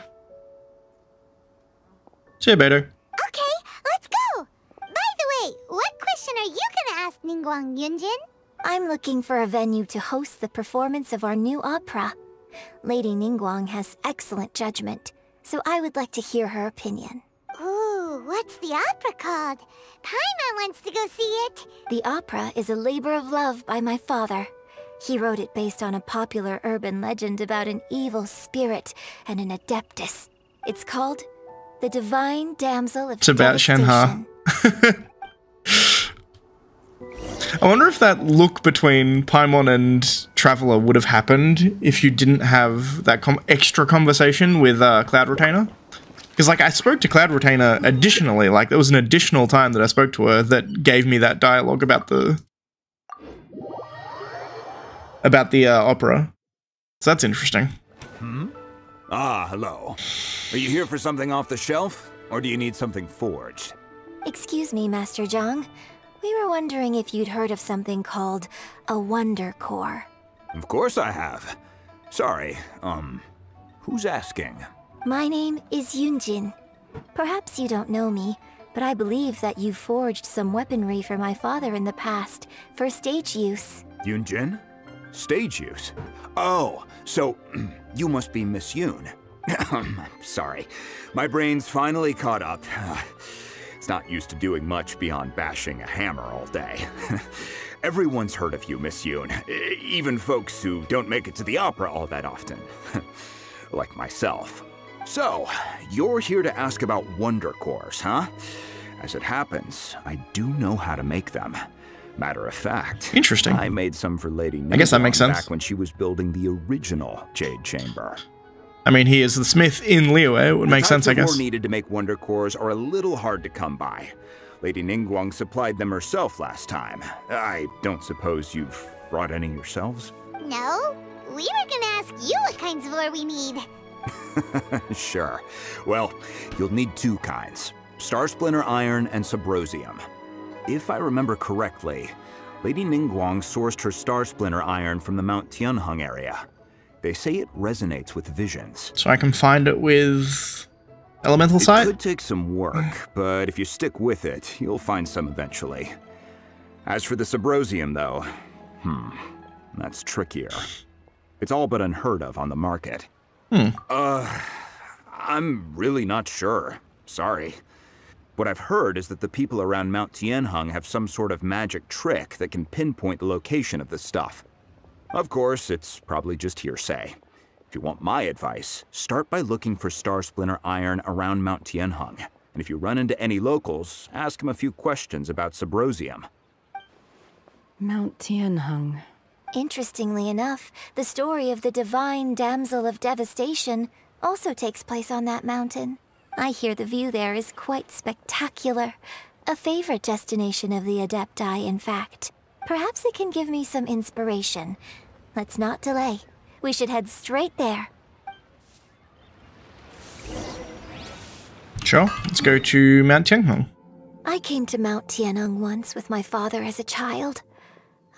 See you, Beidou. Okay, let's go! By the way, what question are you gonna ask Ningguang Yunjin? I'm looking for a venue to host the performance of our new opera. Lady Ningguang has excellent judgment, so I would like to hear her opinion. Ooh, what's the opera called? Paimon wants to go see it. The opera is a labor of love by my father. He wrote it based on a popular urban legend about an evil spirit and an adeptus. It's called The Divine Damsel of It's about Shenhe. I wonder if that look between Paimon and Traveler would have happened if you didn't have that extra conversation with Cloud Retainer. Because, like, I spoke to Cloud Retainer additionally, like, there was an additional time that I spoke to her that gave me that dialogue about the... opera. So that's interesting. Ah, hello. Are you here for something off the shelf, or do you need something forged? Excuse me, Master Zhang. We were wondering if you'd heard of something called a Wonder Core. Of course I have. Sorry, who's asking? My name is Yunjin. Perhaps you don't know me, but I believe that you forged some weaponry for my father in the past, for stage use. Yunjin? Stage use? Oh, so you must be Miss Yoon. Sorry, my brain's finally caught up. It's not used to doing much beyond bashing a hammer all day. Everyone's heard of you, Miss Yoon, even folks who don't make it to the opera all that often. Like myself. So, you're here to ask about Wonder Cores, huh? As it happens, I do know how to make them. Matter of fact, interesting. I made some for Lady Ningguang I guess that makes sense. back when she was building the original Jade Chamber. I mean, he is the smith in Liyue. It would make sense, I The types guess. of ore needed to make Wonder Cores are a little hard to come by. Lady Ningguang supplied them herself last time. I don't suppose you've brought any yourselves? No, we were gonna ask you what kinds of ore we need. Sure. Well, you'll need two kinds. Star Splinter Iron and Subrosium. If I remember correctly, Lady Ningguang sourced her Star Splinter Iron from the Mount Tianheng area. They say it resonates with visions. So I can find it with Elemental Sight? It could take some work, but if you stick with it, you'll find some eventually. As for the Subrosium, though, that's trickier. It's all but unheard of on the market. I'm really not sure. Sorry. What I've heard is that the people around Mount Tianheng have some sort of magic trick that can pinpoint the location of the stuff. Of course, it's probably just hearsay. If you want my advice, start by looking for Star Splinter Iron around Mount Tianheng. And if you run into any locals, ask them a few questions about Subrosium. Mount Tianheng. Interestingly enough, the story of the divine damsel of devastation also takes place on that mountain. I hear the view there is quite spectacular. A favorite destination of the Adepti, in fact. Perhaps it can give me some inspiration. Let's not delay. We should head straight there. Sure, let's go to Mount Tianheng. I came to Mount Tianheng once with my father as a child.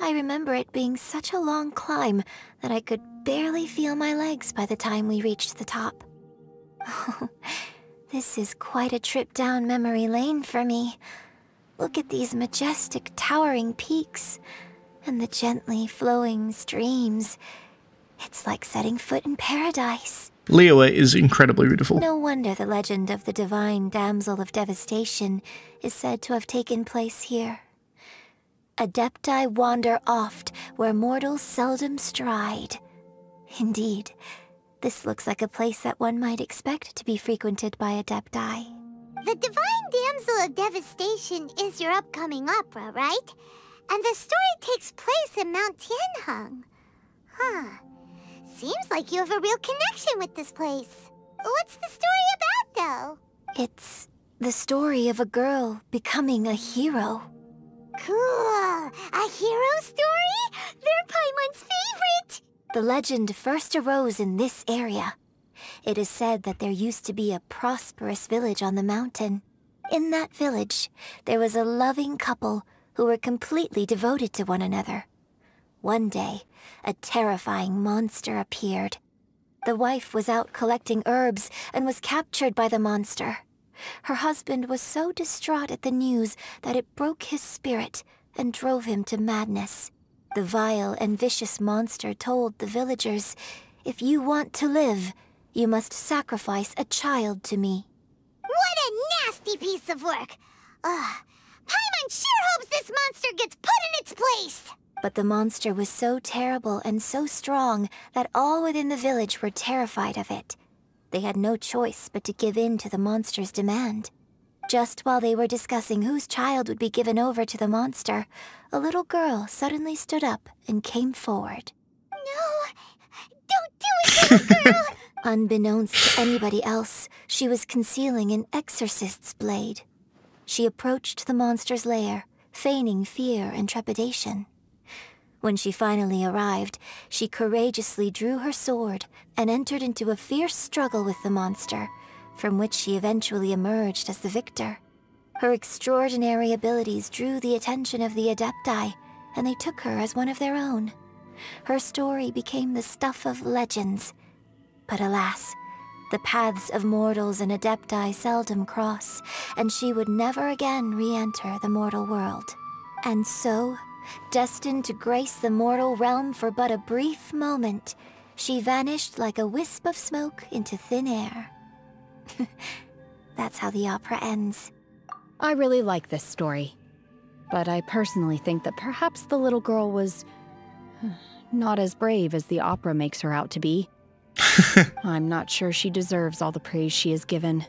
I remember it being such a long climb that I could barely feel my legs by the time we reached the top. Oh, this is quite a trip down memory lane for me. Look at these majestic, towering peaks and the gently flowing streams. It's like setting foot in paradise. Liyue is incredibly beautiful. No wonder the legend of the divine damsel of devastation is said to have taken place here. Adepti wander oft where mortals seldom stride. Indeed, this looks like a place that one might expect to be frequented by Adepti. The divine damsel of devastation is your upcoming opera, right? And the story takes place in Mount Tianheng. Huh. Seems like you have a real connection with this place. What's the story about, though? It's the story of a girl becoming a hero. Cool! A hero story? They're Paimon's favorite! The legend first arose in this area. It is said that there used to be a prosperous village on the mountain. In that village, there was a loving couple who were completely devoted to one another. One day, a terrifying monster appeared. The wife was out collecting herbs and was captured by the monster. Her husband was so distraught at the news that it broke his spirit and drove him to madness. The vile and vicious monster told the villagers, "If you want to live, you must sacrifice a child to me." What a nasty piece of work! Paimon sure hopes this monster gets put in its place! But the monster was so terrible and so strong that all within the village were terrified of it. They had no choice but to give in to the monster's demand. Just while they were discussing whose child would be given over to the monster, a little girl suddenly stood up and came forward. No! Don't do it, little girl! Unbeknownst to anybody else, she was concealing an exorcist's blade. She approached the monster's lair, feigning fear and trepidation. When she finally arrived, she courageously drew her sword and entered into a fierce struggle with the monster, from which she eventually emerged as the victor. Her extraordinary abilities drew the attention of the Adepti, and they took her as one of their own. Her story became the stuff of legends. But alas, The paths of mortals and adepti seldom cross, and she would never again re-enter the mortal world. And so, destined to grace the mortal realm for but a brief moment, she vanished like a wisp of smoke into thin air. That's how the opera ends. I really like this story, but I personally think that perhaps the little girl was not as brave as the opera makes her out to be. I'm not sure she deserves all the praise she is given.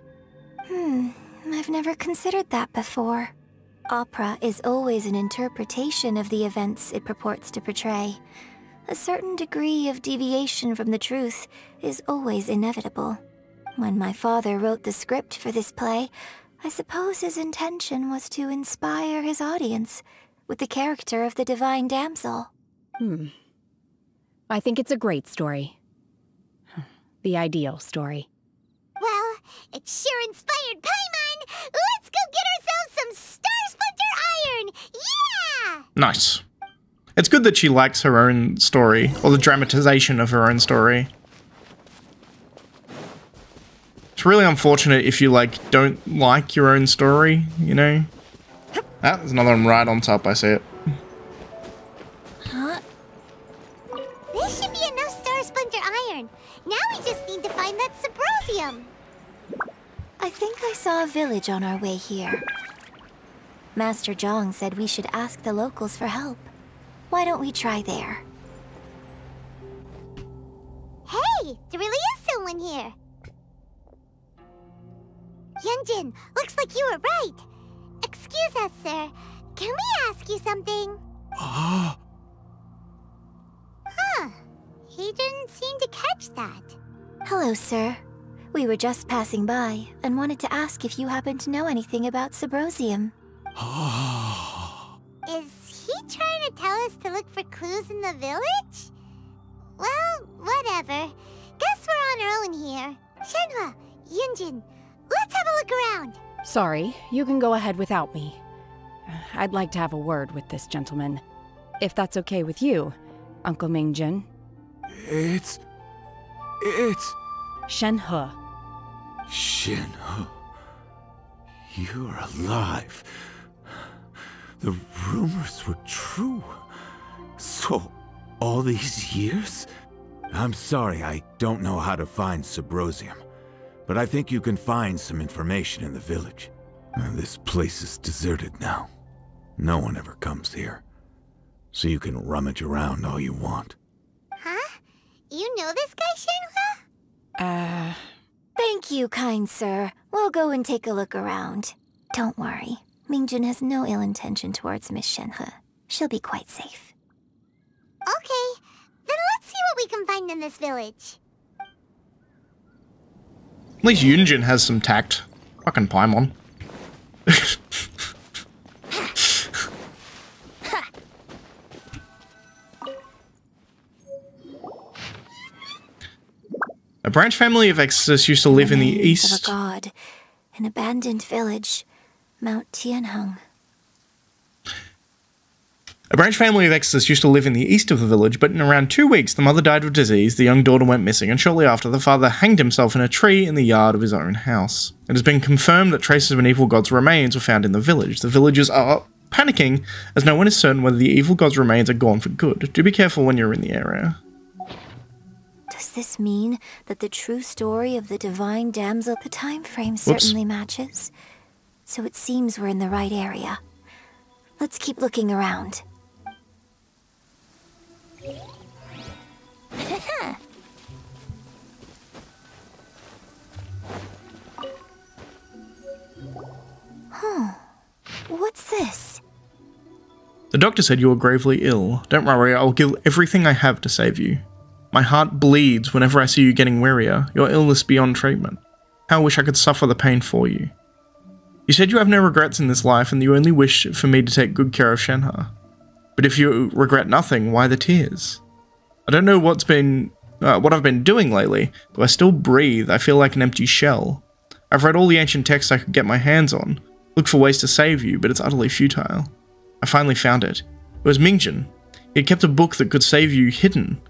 I've never considered that before. Opera is always an interpretation of the events it purports to portray. A certain degree of deviation from the truth is always inevitable. When my father wrote the script for this play, I suppose his intention was to inspire his audience with the character of the divine damsel. I think it's a great story. The ideal story. Well, it sure inspired Paimon! Let's go get ourselves some Star Splinter Iron! Yeah! Nice. It's good that she likes her own story, or the dramatization of her own story. It's really unfortunate if you, like, don't like your own story, you know? Ah, there's another one right on top, I see it. Huh? This should be enough Star Splinter Iron. Now we just need to find that Subrosium. I think I saw a village on our way here. Master Zhang said we should ask the locals for help. Why don't we try there? Hey, there really is someone here. Yunjin, looks like you were right. Excuse us, sir. Can we ask you something? Huh. He didn't seem to catch that. Hello, sir. We were just passing by and wanted to ask if you happen to know anything about Subrosium. Is he trying to tell us to look for clues in the village? Well, whatever. Guess we're on our own here. Shenhe, Yunjin, let's have a look around. Sorry, you can go ahead without me. I'd like to have a word with this gentleman. If that's okay with you, Uncle Mingjin. It's... Shenhe. Shenhe. You're alive. The rumors were true. So, all these years? I'm sorry, I don't know how to find Subrosium, but I think you can find some information in the village. This place is deserted now. No one ever comes here, so you can rummage around all you want. Huh? You know this guy, Shenhe? Thank you, kind sir. We'll go and take a look around. Don't worry. Mingjin has no ill intention towards Miss Shenhe. She'll be quite safe. Okay, then let's see what we can find in this village. At least Yunjin has some tact. Fucking Paimon. A branch family of exorcists used to live in the east. Of a god, an abandoned village, Mount Tianheng. A branch family of exorcists used to live in the east of the village, but in around 2 weeks the mother died of disease, the young daughter went missing, and shortly after the father hanged himself in a tree in the yard of his own house. It has been confirmed that traces of an evil god's remains were found in the village. The villagers are panicking, as no one is certain whether the evil god's remains are gone for good. Do be careful when you're in the area. Does this mean that the true story of the divine damsel, the time frame certainly matches? So it seems we're in the right area. Let's keep looking around. What's this? The doctor said you were gravely ill. Don't worry, I'll give everything I have to save you. My heart bleeds whenever I see you getting wearier, your illness beyond treatment. How I wish I could suffer the pain for you. You said you have no regrets in this life and you only wish for me to take good care of Shenhe. But if you regret nothing, why the tears? I don't know what I've been doing lately, but I still breathe. I feel like an empty shell. I've read all the ancient texts I could get my hands on, looked for ways to save you, but it's utterly futile. I finally found it. It was Mingjin. He had kept a book that could save you hidden.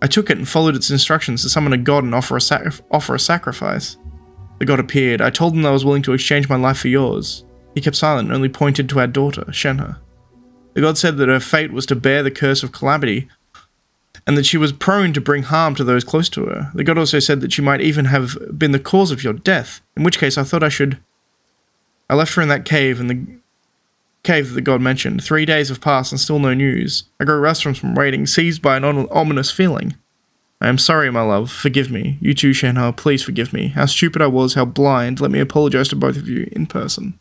I took it and followed its instructions to summon a god and offer a sacrifice. The god appeared. I told him that I was willing to exchange my life for yours. He kept silent and only pointed to our daughter, Shenhe. The god said that her fate was to bear the curse of calamity, and that she was prone to bring harm to those close to her. The god also said that she might even have been the cause of your death, in which case I thought I should... I left her in that cave, and the cave that the god mentioned. 3 days have passed and still no news. I grow restless from waiting, seized by an ominous feeling. I am sorry, my love. Forgive me. You too, Shenhe. Please forgive me. How stupid I was, how blind. Let me apologize to both of you in person.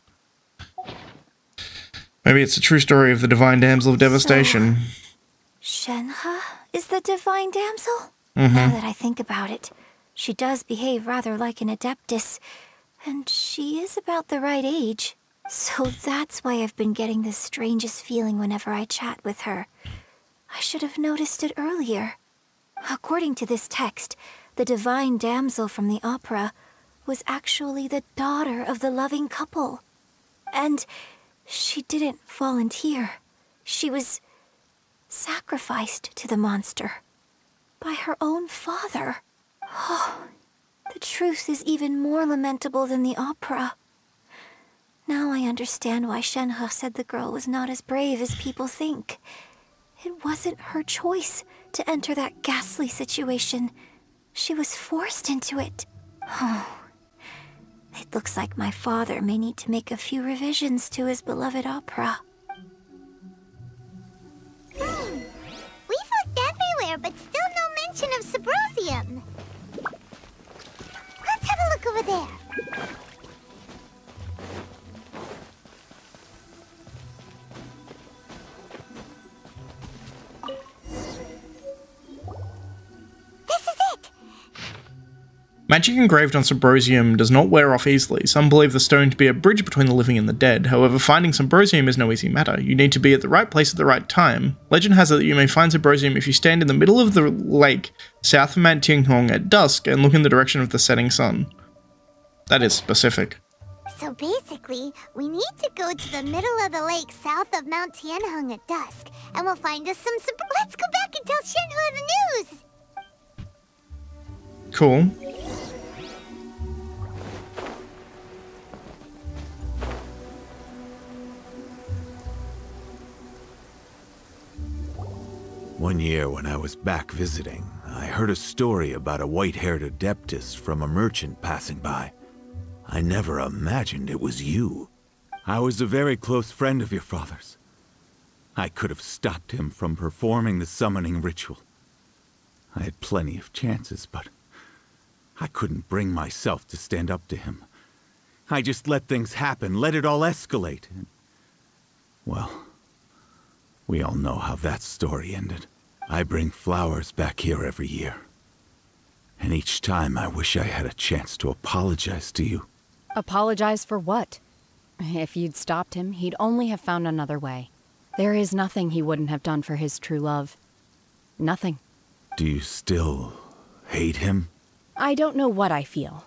Maybe it's a true story of the divine damsel of devastation. So, Shenhe is the divine damsel? Mm-hmm. Now that I think about it, she does behave rather like an adeptus, and she is about the right age. So that's why I've been getting the strangest feeling whenever I chat with her. I should have noticed it earlier. According to this text, the divine damsel from the opera was actually the daughter of the loving couple. And she didn't volunteer. She was sacrificed to the monster by her own father. Oh, the truth is even more lamentable than the opera. Now I understand why Shenhe said the girl was not as brave as people think. It wasn't her choice to enter that ghastly situation. She was forced into it. Oh, it looks like my father may need to make a few revisions to his beloved opera. We've looked everywhere, but still no mention of Subrosium. Let's have a look over there. Magic engraved on Subrosium does not wear off easily. Some believe the stone to be a bridge between the living and the dead. However, finding Subrosium is no easy matter. You need to be at the right place at the right time. Legend has it that you may find Subrosium if you stand in the middle of the lake, south of Mount Tianhong at dusk, and look in the direction of the setting sun. That is specific. So basically, we need to go to the middle of the lake south of Mount Tianhong at dusk, and we'll find us some Let's go back and tell Shenhe the news! Cool. One year when I was back visiting, I heard a story about a white-haired adeptus from a merchant passing by. I never imagined it was you. I was a very close friend of your father's. I could have stopped him from performing the summoning ritual. I had plenty of chances, but I couldn't bring myself to stand up to him. I just let things happen, let it all escalate. Well, we all know how that story ended. I bring flowers back here every year. And each time I wish I had a chance to apologize to you. Apologize for what? If you'd stopped him, he'd only have found another way. There is nothing he wouldn't have done for his true love. Nothing. Do you still hate him? I don't know what I feel.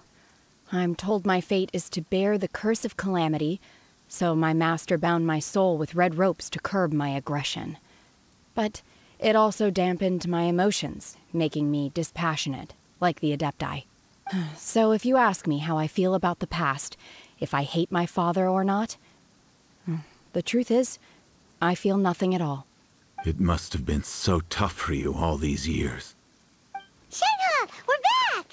I'm told my fate is to bear the curse of calamity, so my master bound my soul with red ropes to curb my aggression. But it also dampened my emotions, making me dispassionate, like the Adepti. So if you ask me how I feel about the past, if I hate my father or not, the truth is, I feel nothing at all. It must have been so tough for you all these years. Shenhe, we're back!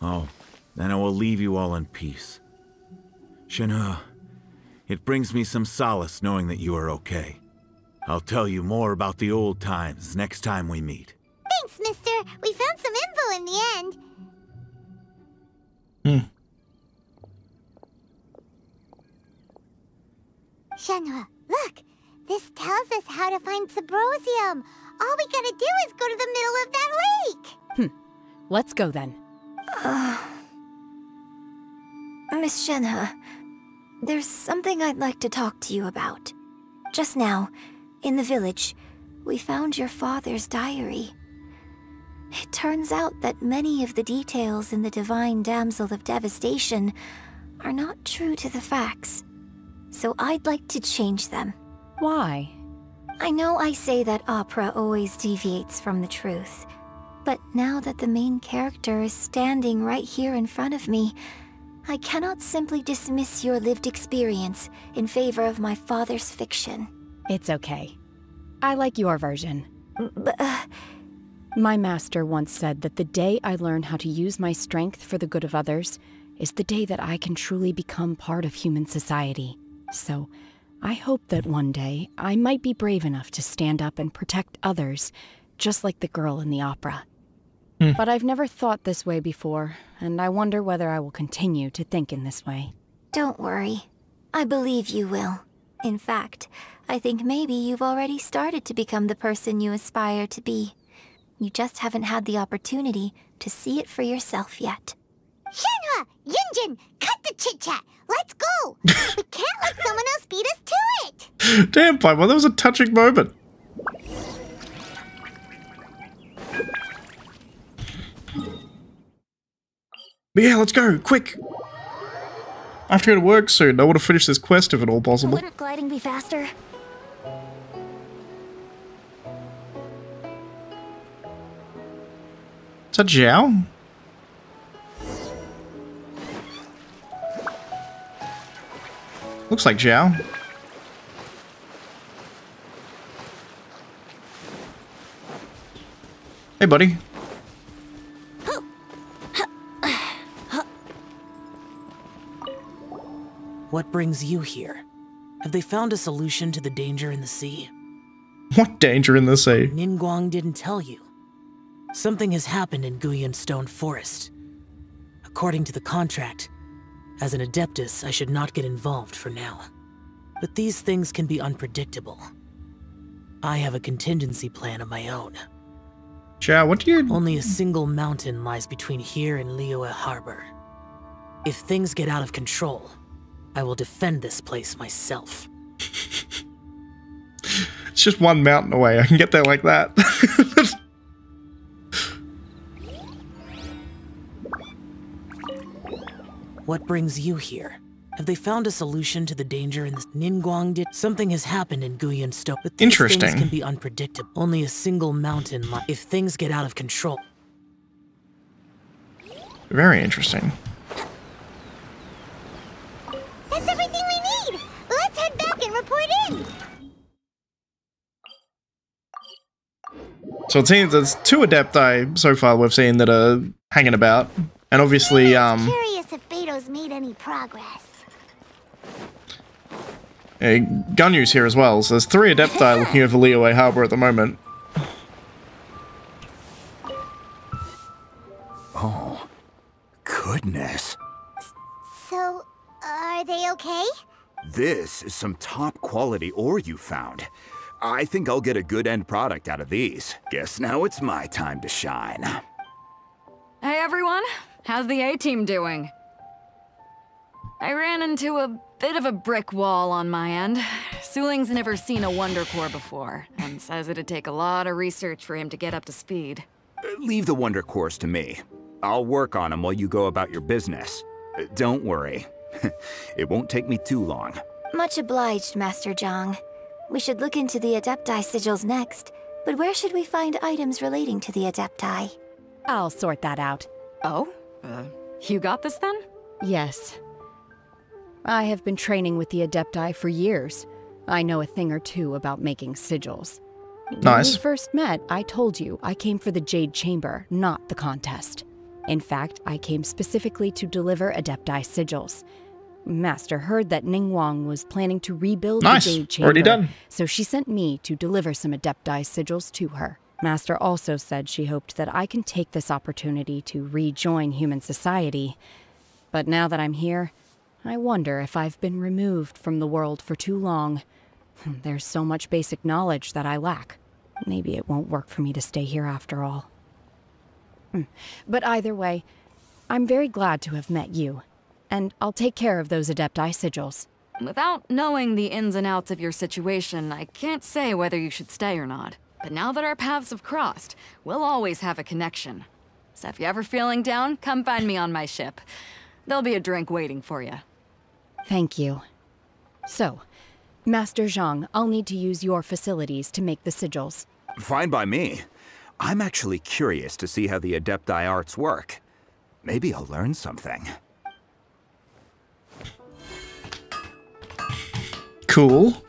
Oh, then I will leave you all in peace. Shenhe, it brings me some solace knowing that you are okay. I'll tell you more about the old times next time we meet. Thanks, mister. We found some info in the end. Shenhe, look. This tells us how to find Subrosium. All we gotta do is go to the middle of that lake. Let's go then. Miss Shenhe, there's something I'd like to talk to you about. Just now, in the village, we found your father's diary. It turns out that many of the details in the Divine Damsel of Devastation are not true to the facts. So I'd like to change them. Why? I know I say that opera always deviates from the truth, but now that the main character is standing right here in front of me, I cannot simply dismiss your lived experience in favor of my father's fiction. It's okay. I like your version. My master once said that the day I learn how to use my strength for the good of others is the day that I can truly become part of human society. So, I hope that one day I might be brave enough to stand up and protect others, just like the girl in the opera. But I've never thought this way before, and I wonder whether I will continue to think in this way. Don't worry. I believe you will. In fact, I think maybe you've already started to become the person you aspire to be. You just haven't had the opportunity to see it for yourself yet. Shenhe! Yunjin! Cut the chit-chat! Let's go! We can't let someone else beat us to it! Damn, Piper, that was a touching moment. But yeah, let's go, quick! I have to go to work soon. I want to finish this quest if at all possible. Wouldn't gliding be faster? Is that Zhao? Looks like Zhao. Hey, buddy. What brings you here? Have they found a solution to the danger in the sea? What danger in the sea? Ningguang didn't tell you. Something has happened in Guyan Stone Forest. According to the contract, as an Adeptus, I should not get involved for now. But these things can be unpredictable. I have a contingency plan of my own. Zhao, what do you... Only a single mountain lies between here and Liyue Harbor. If things get out of control, I will defend this place myself. It's just one mountain away. I can get there like that. What brings you here? Have they found a solution to the danger in this? Ningguang did. Something has happened in Guyan Stone, but these things can be unpredictable. Only a single mountain might. If things get out of control. Very interesting. That's everything we need! Let's head back and report in! So it seems there's 2 Adepti so far we've seen that are hanging about. And obviously, Curious if Beto's made any progress. Gunyu's here as well, so there's 3 Adepti looking over Liyue Harbor at the moment. Oh, goodness. So, are they okay? This is some top quality ore you found. I think I'll get a good end product out of these. Guess now it's my time to shine. Hey everyone, how's the A-team doing? I ran into a bit of a brick wall on my end. Suling's never seen a Wonder Core before, and says it'd take a lot of research for him to get up to speed. Leave the Wonder Cores to me. I'll work on them while you go about your business. Don't worry. It won't take me too long. Much obliged, Master Zhang. We should look into the Adepti sigils next, but where should we find items relating to the Adepti? I'll sort that out. Oh? You got this then? Yes. I have been training with the Adepti for years. I know a thing or two about making sigils. Nice. When we first met, I told you I came for the Jade Chamber, not the contest. In fact, I came specifically to deliver Adepti sigils. Master heard that Ningguang was planning to rebuild the Jade Chamber, already done. So she sent me to deliver some Adepti sigils to her. Master also said she hoped that I can take this opportunity to rejoin human society. But now that I'm here, I wonder if I've been removed from the world for too long. There's so much basic knowledge that I lack. Maybe it won't work for me to stay here after all. But either way, I'm very glad to have met you. And I'll take care of those Adepti sigils. Without knowing the ins and outs of your situation, I can't say whether you should stay or not. But now that our paths have crossed, we'll always have a connection. So if you're ever feeling down, come find me on my ship. There'll be a drink waiting for you. Thank you. So, Master Zhang, I'll need to use your facilities to make the sigils. Fine by me. I'm actually curious to see how the Adepti arts work. Maybe I'll learn something. Cool.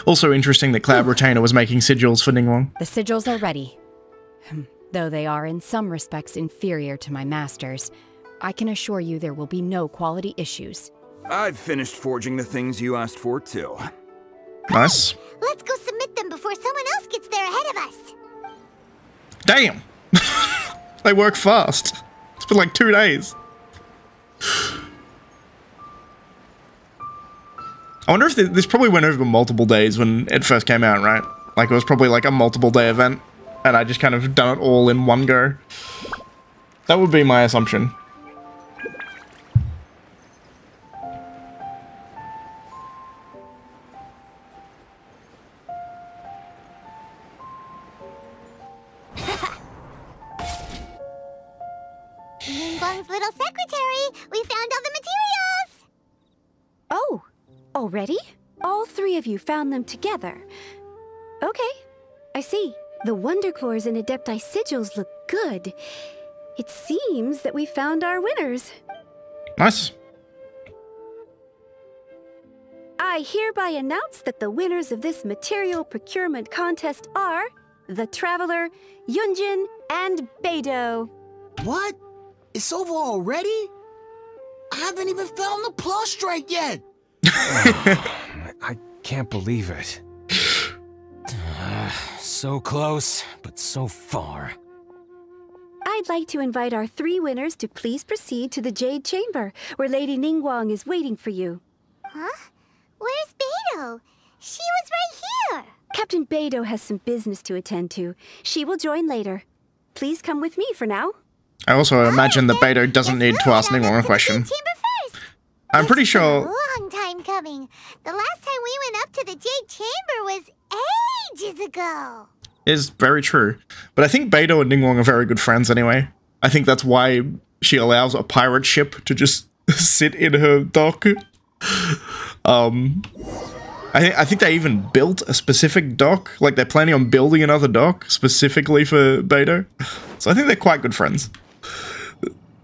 Also interesting that Cloud Retainer was making sigils for Ningguang. The sigils are ready. Though they are in some respects inferior to my master's, I can assure you there will be no quality issues. I've finished forging the things you asked for, too. Nice. Let's go submit them before someone else gets there ahead of us. Damn! They work fast. It's been like 2 days. I wonder if this probably went over multiple days when it first came out, right? Like, it was probably like a multiple day event, and I just kind of done it all in one go. That would be my assumption. Ningguang's little secretary! We found all the materials! Oh, already? All three of you found them together. Okay, I see. The Wonder Cores and Adepti sigils look good. It seems that we found our winners. Nice. I hereby announce that the winners of this material procurement contest are the Traveler, Yunjin, and Beidou. What? It's over already? I haven't even found the Plustrite yet! I can't believe it. So close, but so far. I'd like to invite our three winners to please proceed to the Jade Chamber, where Lady Ningguang is waiting for you. Huh? Where's Beidou? She was right here! Captain Beidou has some business to attend to. She will join later. Please come with me for now. I also imagine that Beidou doesn't need to ask Ningguang a question. I'm pretty sure... Long time coming. The last time we went up to the Jade Chamber was ages ago. Is very true. But I think Beidou and Ningguang are very good friends anyway. I think that's why she allows a pirate ship to just sit in her dock. I think they even built a specific dock. Like, they're planning on building another dock specifically for Beidou. So I think they're quite good friends.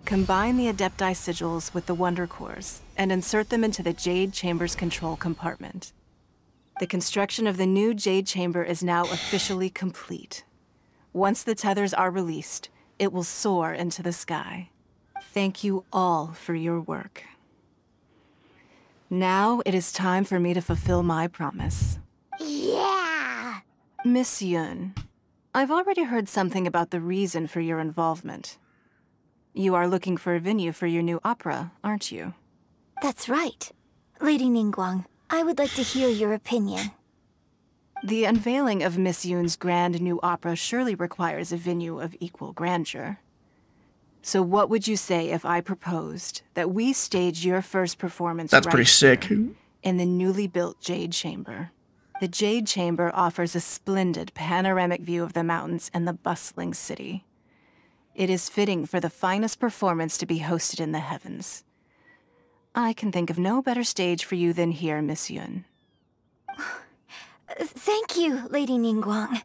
Combine the Adepti sigils with the Wonder Cores and insert them into the Jade Chamber's control compartment. The construction of the new Jade Chamber is now officially complete. Once the tethers are released, it will soar into the sky. Thank you all for your work. Now it is time for me to fulfill my promise. Yeah! Miss Yun, I've already heard something about the reason for your involvement. You are looking for a venue for your new opera, aren't you? That's right. Lady Ningguang, I would like to hear your opinion. The unveiling of Miss Yun's grand new opera surely requires a venue of equal grandeur. So what would you say if I proposed that we stage your first performance That's pretty sick. In the newly built Jade Chamber? The Jade Chamber offers a splendid panoramic view of the mountains and the bustling city. It is fitting for the finest performance to be hosted in the heavens. I can think of no better stage for you than here, Miss Yun. Thank you, Lady Ningguang.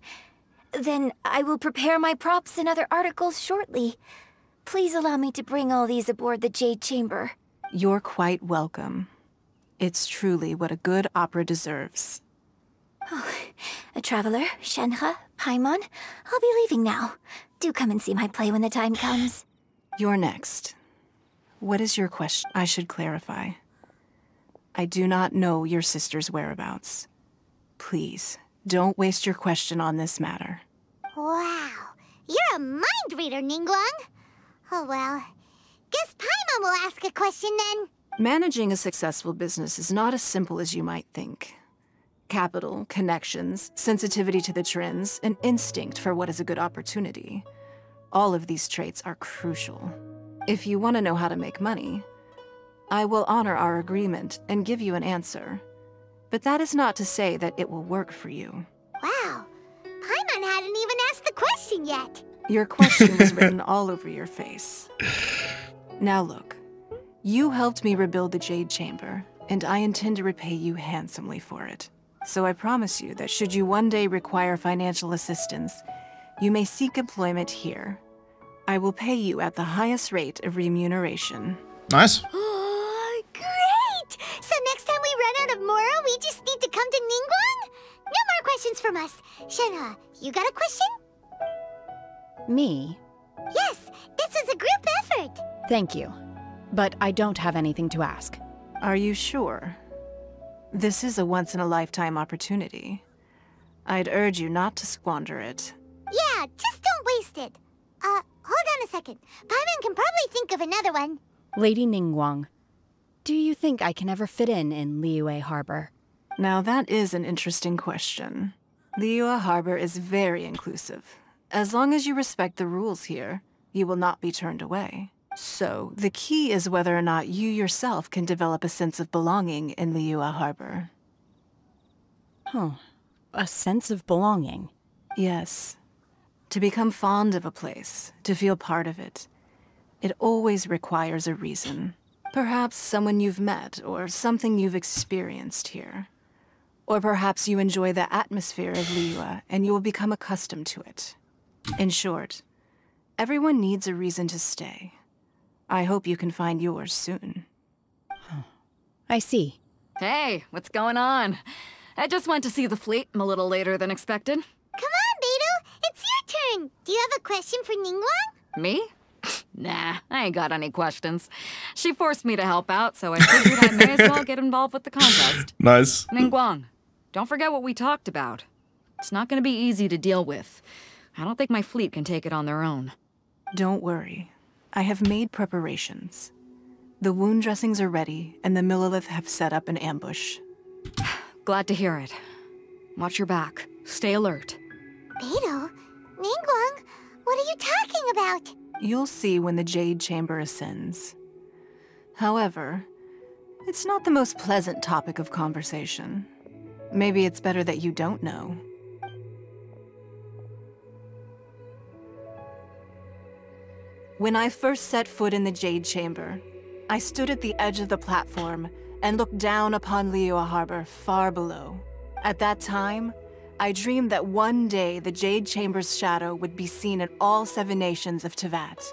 Then I will prepare my props and other articles shortly. Please allow me to bring all these aboard the Jade Chamber. You're quite welcome. It's truly what a good opera deserves. Oh, a traveler, Shenhe, Paimon, I'll be leaving now. Do come and see my play when the time comes. You're next. What is your question? I should clarify. I do not know your sister's whereabouts. Please, don't waste your question on this matter. Wow, you're a mind reader, Ningguang. Oh well, guess Paimon will ask a question then. Managing a successful business is not as simple as you might think. Capital, connections, sensitivity to the trends, and instinct for what is a good opportunity. All of these traits are crucial. If you want to know how to make money, I will honor our agreement and give you an answer. But that is not to say that it will work for you. Wow, Paimon hadn't even asked the question yet. Your question was written all over your face. Now look, you helped me rebuild the Jade Chamber, and I intend to repay you handsomely for it. So I promise you that should you one day require financial assistance, you may seek employment here. I will pay you at the highest rate of remuneration. Nice. Oh, great! So next time we run out of Moro, we just need to come to Ningguang? No more questions from us. Shenhe, you got a question? Me? Yes, this is a group effort. Thank you. But I don't have anything to ask. Are you sure? This is a once-in-a-lifetime opportunity. I'd urge you not to squander it. Yeah, just don't waste it. Hold on a second. Paimon can probably think of another one. Lady Ningguang, do you think I can ever fit in Liyue Harbor? Now that is an interesting question. Liyue Harbor is very inclusive. As long as you respect the rules here, you will not be turned away. So, the key is whether or not you yourself can develop a sense of belonging in Liyue Harbor. Huh. A sense of belonging? Yes. To become fond of a place, to feel part of it, it always requires a reason. Perhaps someone you've met, or something you've experienced here. Or perhaps you enjoy the atmosphere of Liyue, and you will become accustomed to it. In short, everyone needs a reason to stay. I hope you can find yours soon. I see. Hey, what's going on? I just went to see the fleet. I'm a little later than expected. Come on, Beidou. It's your turn. Do you have a question for Ningguang? Me? Nah, I ain't got any questions. She forced me to help out, so I figured I may as well get involved with the contest. Nice. Ningguang, don't forget what we talked about. It's not going to be easy to deal with. I don't think my fleet can take it on their own. Don't worry. I have made preparations. The wound dressings are ready, and the Millilith have set up an ambush. Glad to hear it. Watch your back. Stay alert. Beidou? Ningguang? What are you talking about? You'll see when the Jade Chamber ascends. However, it's not the most pleasant topic of conversation. Maybe it's better that you don't know. When I first set foot in the Jade Chamber, I stood at the edge of the platform and looked down upon Liyue Harbor far below. At that time, I dreamed that one day the Jade Chamber's shadow would be seen in all 7 nations of Teyvat.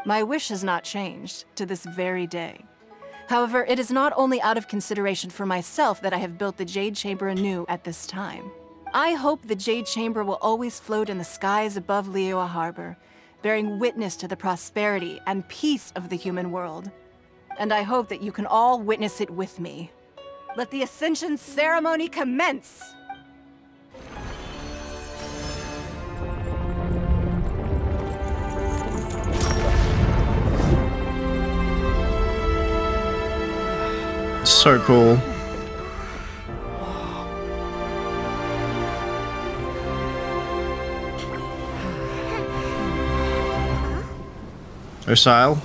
My wish has not changed to this very day. However, it is not only out of consideration for myself that I have built the Jade Chamber anew at this time. I hope the Jade Chamber will always float in the skies above Liyue Harbor, bearing witness to the prosperity and peace of the human world. And I hope that you can all witness it with me. Let the Ascension ceremony commence! So cool. Osile.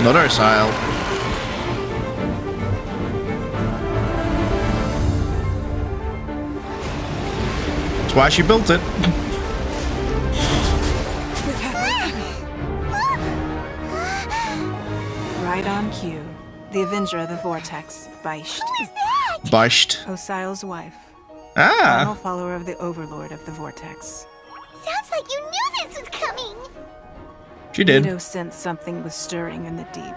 Not Osile. That's why she built it. Right on cue. The Avenger of the Vortex, Beisht. Beisht. Osile's wife. Ah. Final follower of the Overlord of the Vortex. Sounds like you knew this was coming. She did. Nito sensed something was stirring in the deep.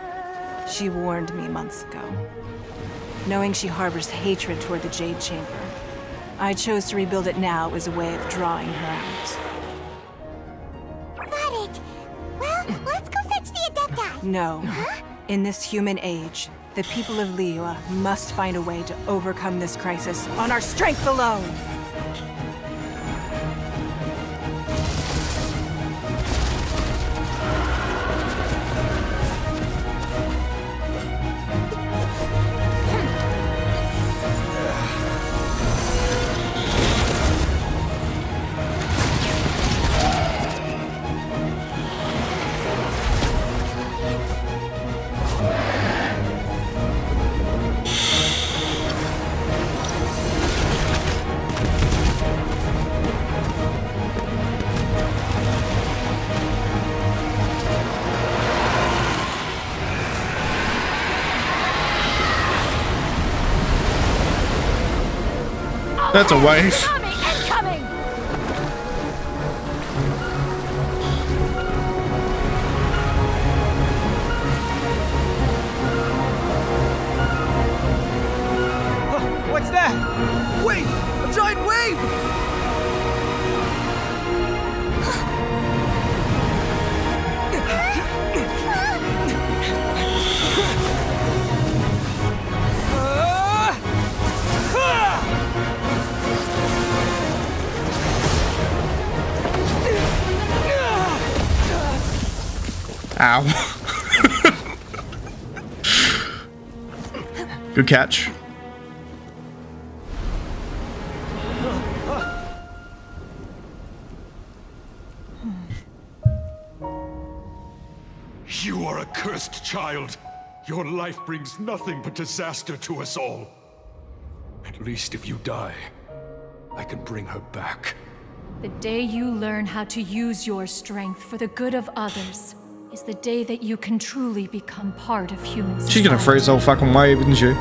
She warned me months ago. Knowing she harbors hatred toward the Jade Chamber, I chose to rebuild it now as a way of drawing her out. Got it. Well, let's go fetch the Adepti. No. In this human age, the people of Liyue must find a way to overcome this crisis on our strength alone! That's a wave. Incoming! What's that? Wait! A giant wave! Ow. Good catch. You are a cursed child. Your life brings nothing but disaster to us all. At least if you die, I can bring her back. The day you learn how to use your strength for the good of others is the day that you can truly become part of human society. She's gonna freeze the whole fucking wave, isn't she?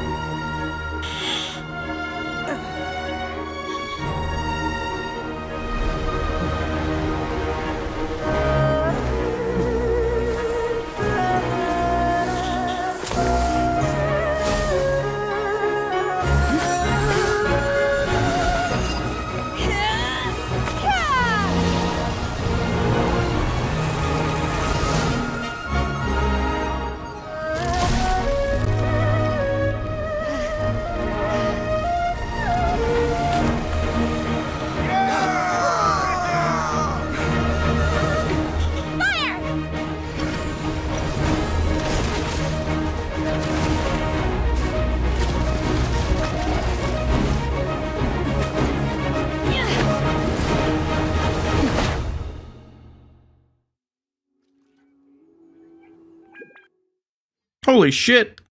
Holy shit.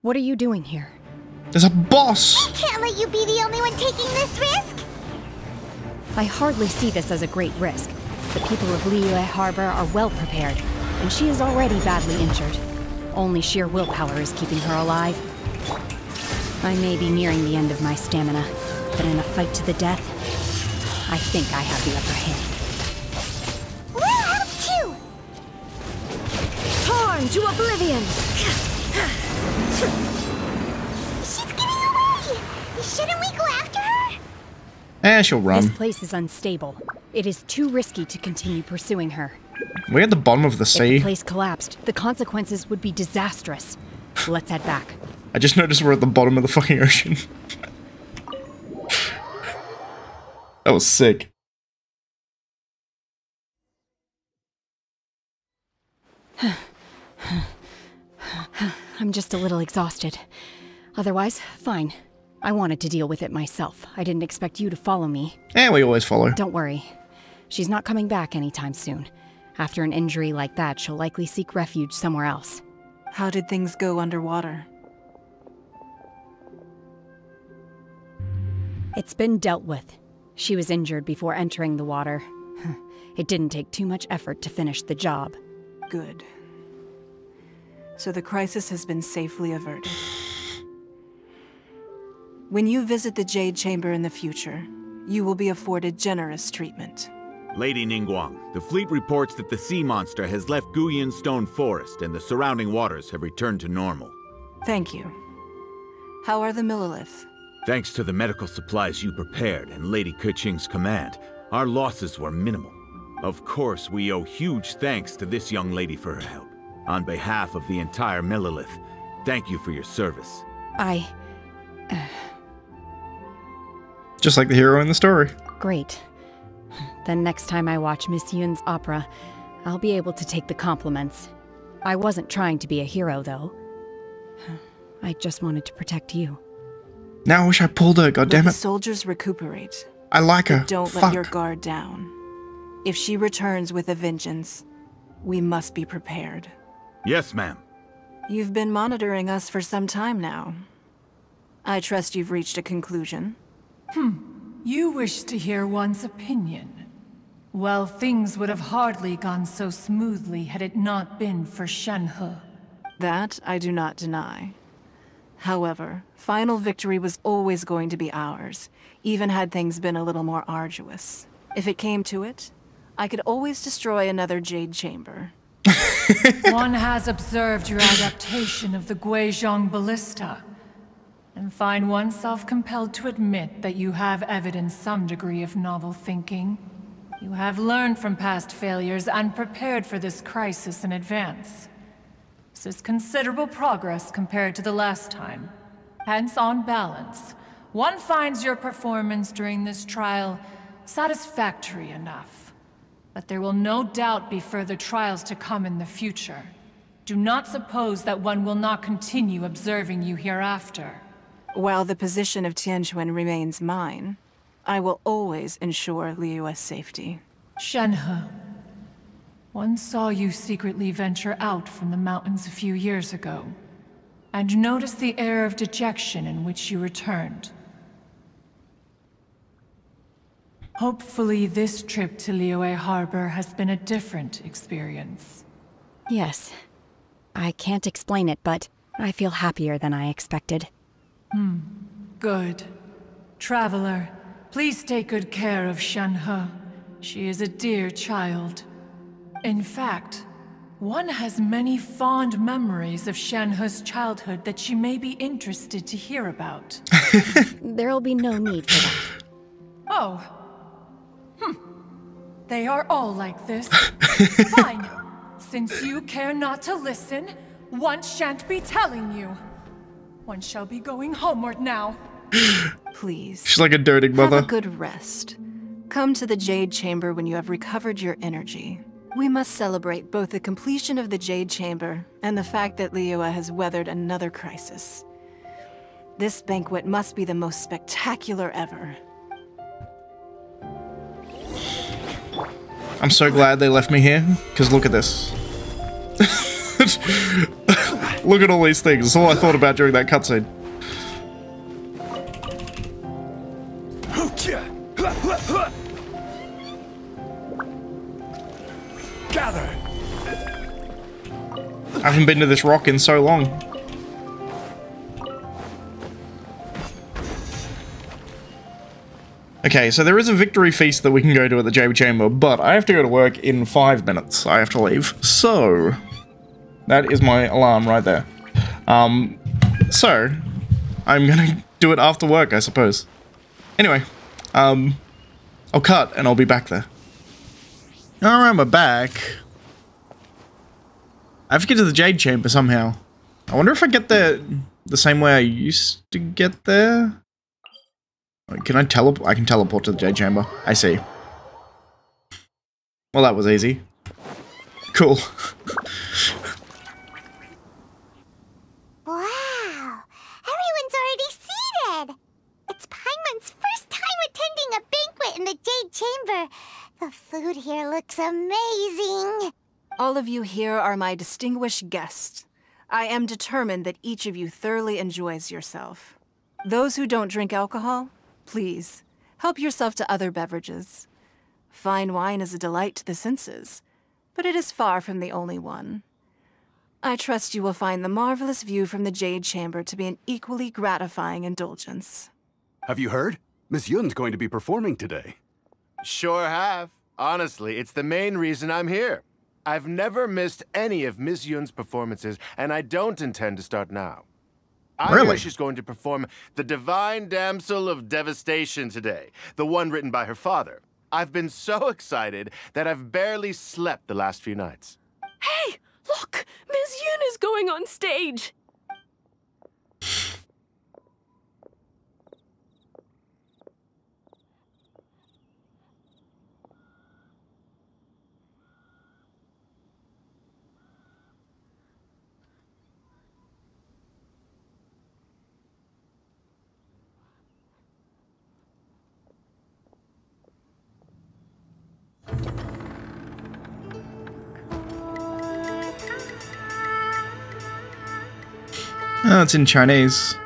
What are you doing here? There's a boss! I can't let you be the only one taking this risk! I hardly see this as a great risk. The people of Liyue Harbor are well prepared, and she is already badly injured. Only sheer willpower is keeping her alive. I may be nearing the end of my stamina, but in a fight to the death, I think I have the upper hand. We'll help too! Torn to oblivion! She's getting away! Shouldn't we go after her? Eh, she'll run. This place is unstable. It is too risky to continue pursuing her. We're at the bottom of the sea. If the place collapsed, the consequences would be disastrous. Let's head back. I just noticed we're at the bottom of the fucking ocean. That was sick. I'm just a little exhausted. Otherwise, fine. I wanted to deal with it myself. I didn't expect you to follow me. Eh, we always follow. Don't worry. She's not coming back anytime soon. After an injury like that, she'll likely seek refuge somewhere else. How did things go underwater? It's been dealt with. She was injured before entering the water. It didn't take too much effort to finish the job. Good. So the crisis has been safely averted. When you visit the Jade Chamber in the future, you will be afforded generous treatment. Lady Ningguang, the fleet reports that the sea monster has left Guyun Stone Forest and the surrounding waters have returned to normal. Thank you. How are the Millilith? Thanks to the medical supplies you prepared and Lady Keqing's command, our losses were minimal. Of course, we owe huge thanks to this young lady for her help. On behalf of the entire Millilith, thank you for your service. Just like the hero in the story. Great. Then next time I watch Miss Yun's opera, I'll be able to take the compliments. I wasn't trying to be a hero, though. I just wanted to protect you. Now I wish I pulled her, goddammit. Let the soldiers recuperate. I like her. But don't Fuck. let your guard down. If she returns with a vengeance, we must be prepared. Yes, ma'am. You've been monitoring us for some time now. I trust you've reached a conclusion. You wish to hear one's opinion. Well, things would have hardly gone so smoothly had it not been for Shenhe. That I do not deny. However, final victory was always going to be ours, even had things been a little more arduous. If it came to it, I could always destroy another Jade Chamber. One has observed your adaptation of the Guizhong Ballista, and find oneself compelled to admit that you have evidenced some degree of novel thinking. You have learned from past failures and prepared for this crisis in advance. This is considerable progress compared to the last time. Hence, on balance, one finds your performance during this trial satisfactory enough. But there will no doubt be further trials to come in the future. Do not suppose that one will not continue observing you hereafter. While the position of Tianquan remains mine, I will always ensure Liyue's safety. Shenhe, one saw you secretly venture out from the mountains a few years ago, and noticed the air of dejection in which you returned. Hopefully this trip to Liyue Harbor has been a different experience. Yes. I can't explain it, but I feel happier than I expected. Good. Traveler, please take good care of Shenhe. She is a dear child. In fact, one has many fond memories of Shenhe's childhood that she may be interested to hear about. There'll be no need for that. Oh. They are all like this. Fine. Since you care not to listen, one shan't be telling you. One shall be going homeward now. Please. She's like a doting mother. Have a good rest. Come to the Jade Chamber when you have recovered your energy. We must celebrate both the completion of the Jade Chamber and the fact that Liyue has weathered another crisis. This banquet must be the most spectacular ever. I'm so glad they left me here, because look at this. Look at all these things. That's all I thought about during that cutscene. Gather. I haven't been to this rock in so long. Okay, so there is a victory feast that we can go to at the Jade Chamber, but I have to go to work in 5 minutes. I have to leave. So, that is my alarm right there. So, I'm gonna do it after work, I suppose. Anyway, I'll cut and I'll be back there. Alright, we're back. I have to get to the Jade Chamber somehow. I wonder if I get there the same way I used to get there? Can I teleport? I can teleport to the Jade Chamber. I see. Well, that was easy. Cool. Wow! Everyone's already seated! It's Paimon's first time attending a banquet in the Jade Chamber. The food here looks amazing. All of you here are my distinguished guests. I am determined that each of you thoroughly enjoys yourself. Those who don't drink alcohol, please, help yourself to other beverages. Fine wine is a delight to the senses, but it is far from the only one. I trust you will find the marvelous view from the Jade Chamber to be an equally gratifying indulgence. Have you heard? Miss Yun's going to be performing today. Sure have. Honestly, it's the main reason I'm here. I've never missed any of Miss Yun's performances, and I don't intend to start now. I hear she's going to perform The Divine Damsel of Devastation today, the one written by her father. I've been so excited that I've barely slept the last few nights. Hey, look! Miss Yun is going on stage! Oh, it's in Chinese.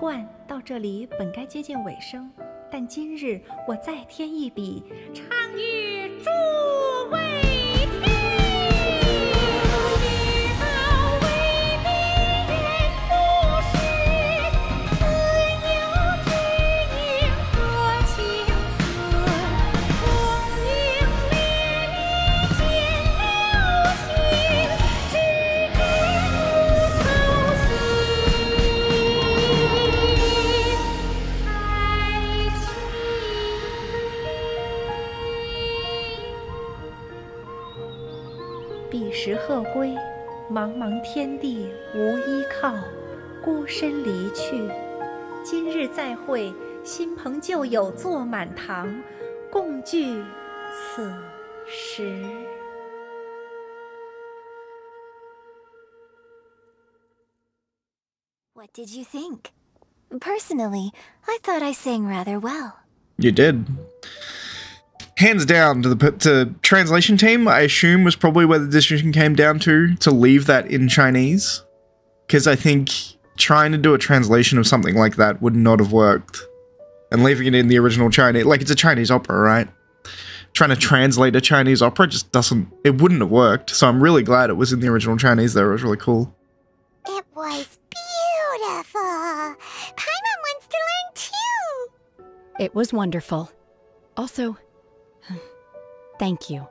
惯到这里本该接近尾声，但今日我再添一笔，唱与诸位听。彼时鹤归，茫茫天地无依靠，孤身离去。今日再会，新朋旧友坐满堂，共聚此时。What did you think? Personally, I thought I sang rather well. You did. Hands down to the translation team, I assume was probably where the decision came down to leave that in Chinese. Because I think trying to do a translation of something like that would not have worked. And leaving it in the original Chinese, like it's a Chinese opera, right? Trying to translate a Chinese opera just it wouldn't have worked. So I'm really glad it was in the original Chinese there. It was really cool. It was beautiful. Paimon wants to learn too. It was wonderful. Also, thank you.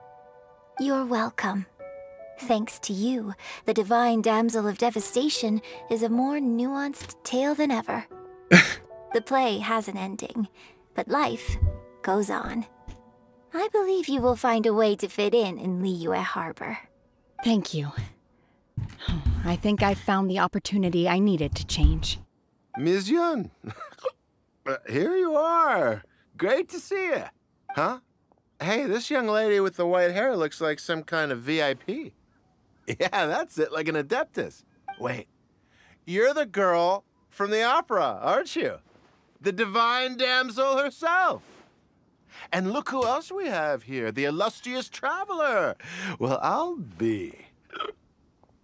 You're welcome. Thanks to you, the Divine Damsel of Devastation is a more nuanced tale than ever. The play has an ending, but life goes on. I believe you will find a way to fit in Liyue Harbor. Thank you. I think I've found the opportunity I needed to change. Ms. Yun, here you are. Great to see you. Huh? Hey, this young lady with the white hair looks like some kind of VIP. Yeah, that's it, like an adeptus. Wait, you're the girl from the opera, aren't you? The Divine Damsel herself. And look who else we have here, the illustrious traveler. Well, I'll be.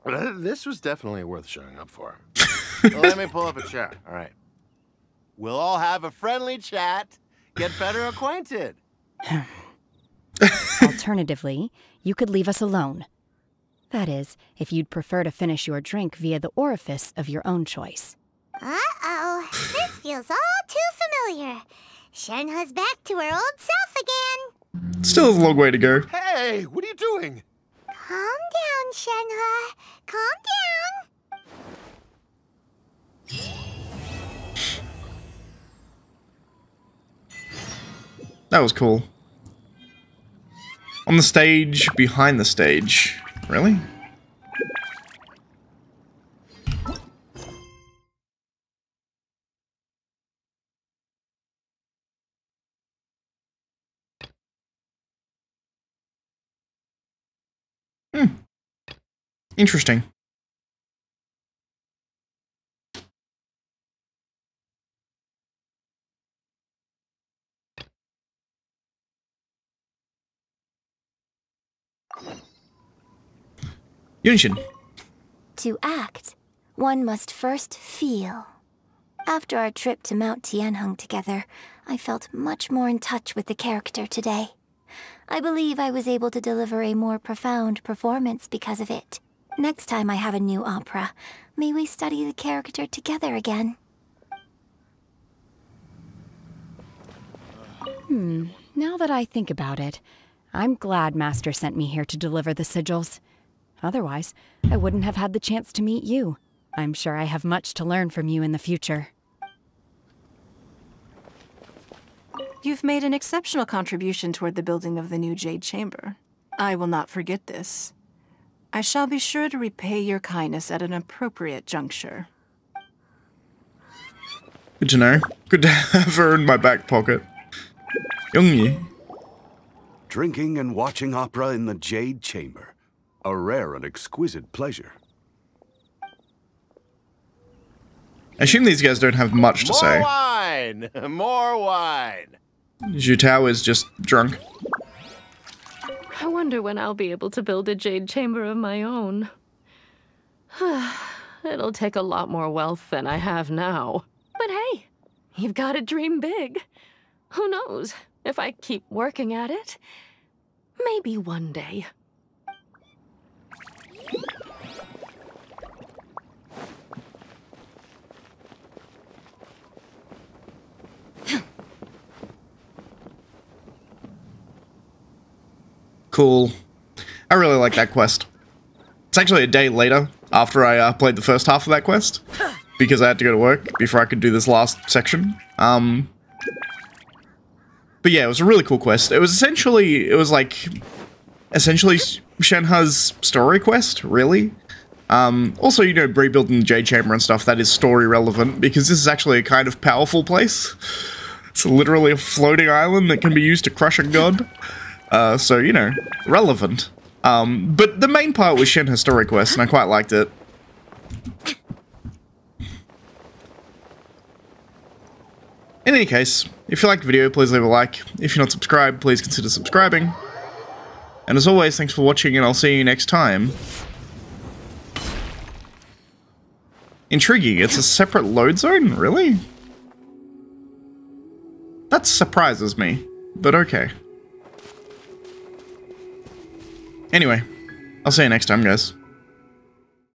This was definitely worth showing up for. Let me pull up a chair, all right. We'll all have a friendly chat, get better acquainted. Alternatively, you could leave us alone. That is, if you'd prefer to finish your drink via the orifice of your own choice. Uh-oh, this feels all too familiar. Shenhe's back to her old self again. Still a long way to go. Hey, what are you doing? Calm down, Shenhe. Calm down. That was cool. On the stage, behind the stage. Really? Interesting. Genshin. To act, one must first feel. After our trip to Mount Tianheng together, I felt much more in touch with the character today. I believe I was able to deliver a more profound performance because of it. Next time I have a new opera, may we study the character together again. Now that I think about it, I'm glad Master sent me here to deliver the sigils. Otherwise, I wouldn't have had the chance to meet you. I'm sure I have much to learn from you in the future. You've made an exceptional contribution toward the building of the new Jade Chamber. I will not forget this. I shall be sure to repay your kindness at an appropriate juncture. Good to know. Good to have her in my back pocket. Youngyi. Drinking and watching opera in the Jade Chamber. A rare and exquisite pleasure. I assume these guys don't have much to say. More wine! More wine! Zhutao is just drunk. I wonder when I'll be able to build a Jade Chamber of my own. It'll take a lot more wealth than I have now. But hey, you've got to dream big. Who knows? If I keep working at it, maybe one day. Cool. I really like that quest. It's actually a day later after I played the first half of that quest, because I had to go to work before I could do this last section. But yeah, it was a really cool quest. It was essentially Shenhe's story quest, really. Also, you know, rebuilding the Jade Chamber and stuff, that is story relevant, because this is actually a kind of powerful place. It's literally a floating island that can be used to crush a god. So, you know, relevant. But the main part was Shenhe's story quest, and I quite liked it. In any case, if you liked the video, please leave a like. If you're not subscribed, please consider subscribing. And as always, thanks for watching, and I'll see you next time. Intriguing, it's a separate load zone? Really? That surprises me, but okay. Anyway, I'll see you next time, guys.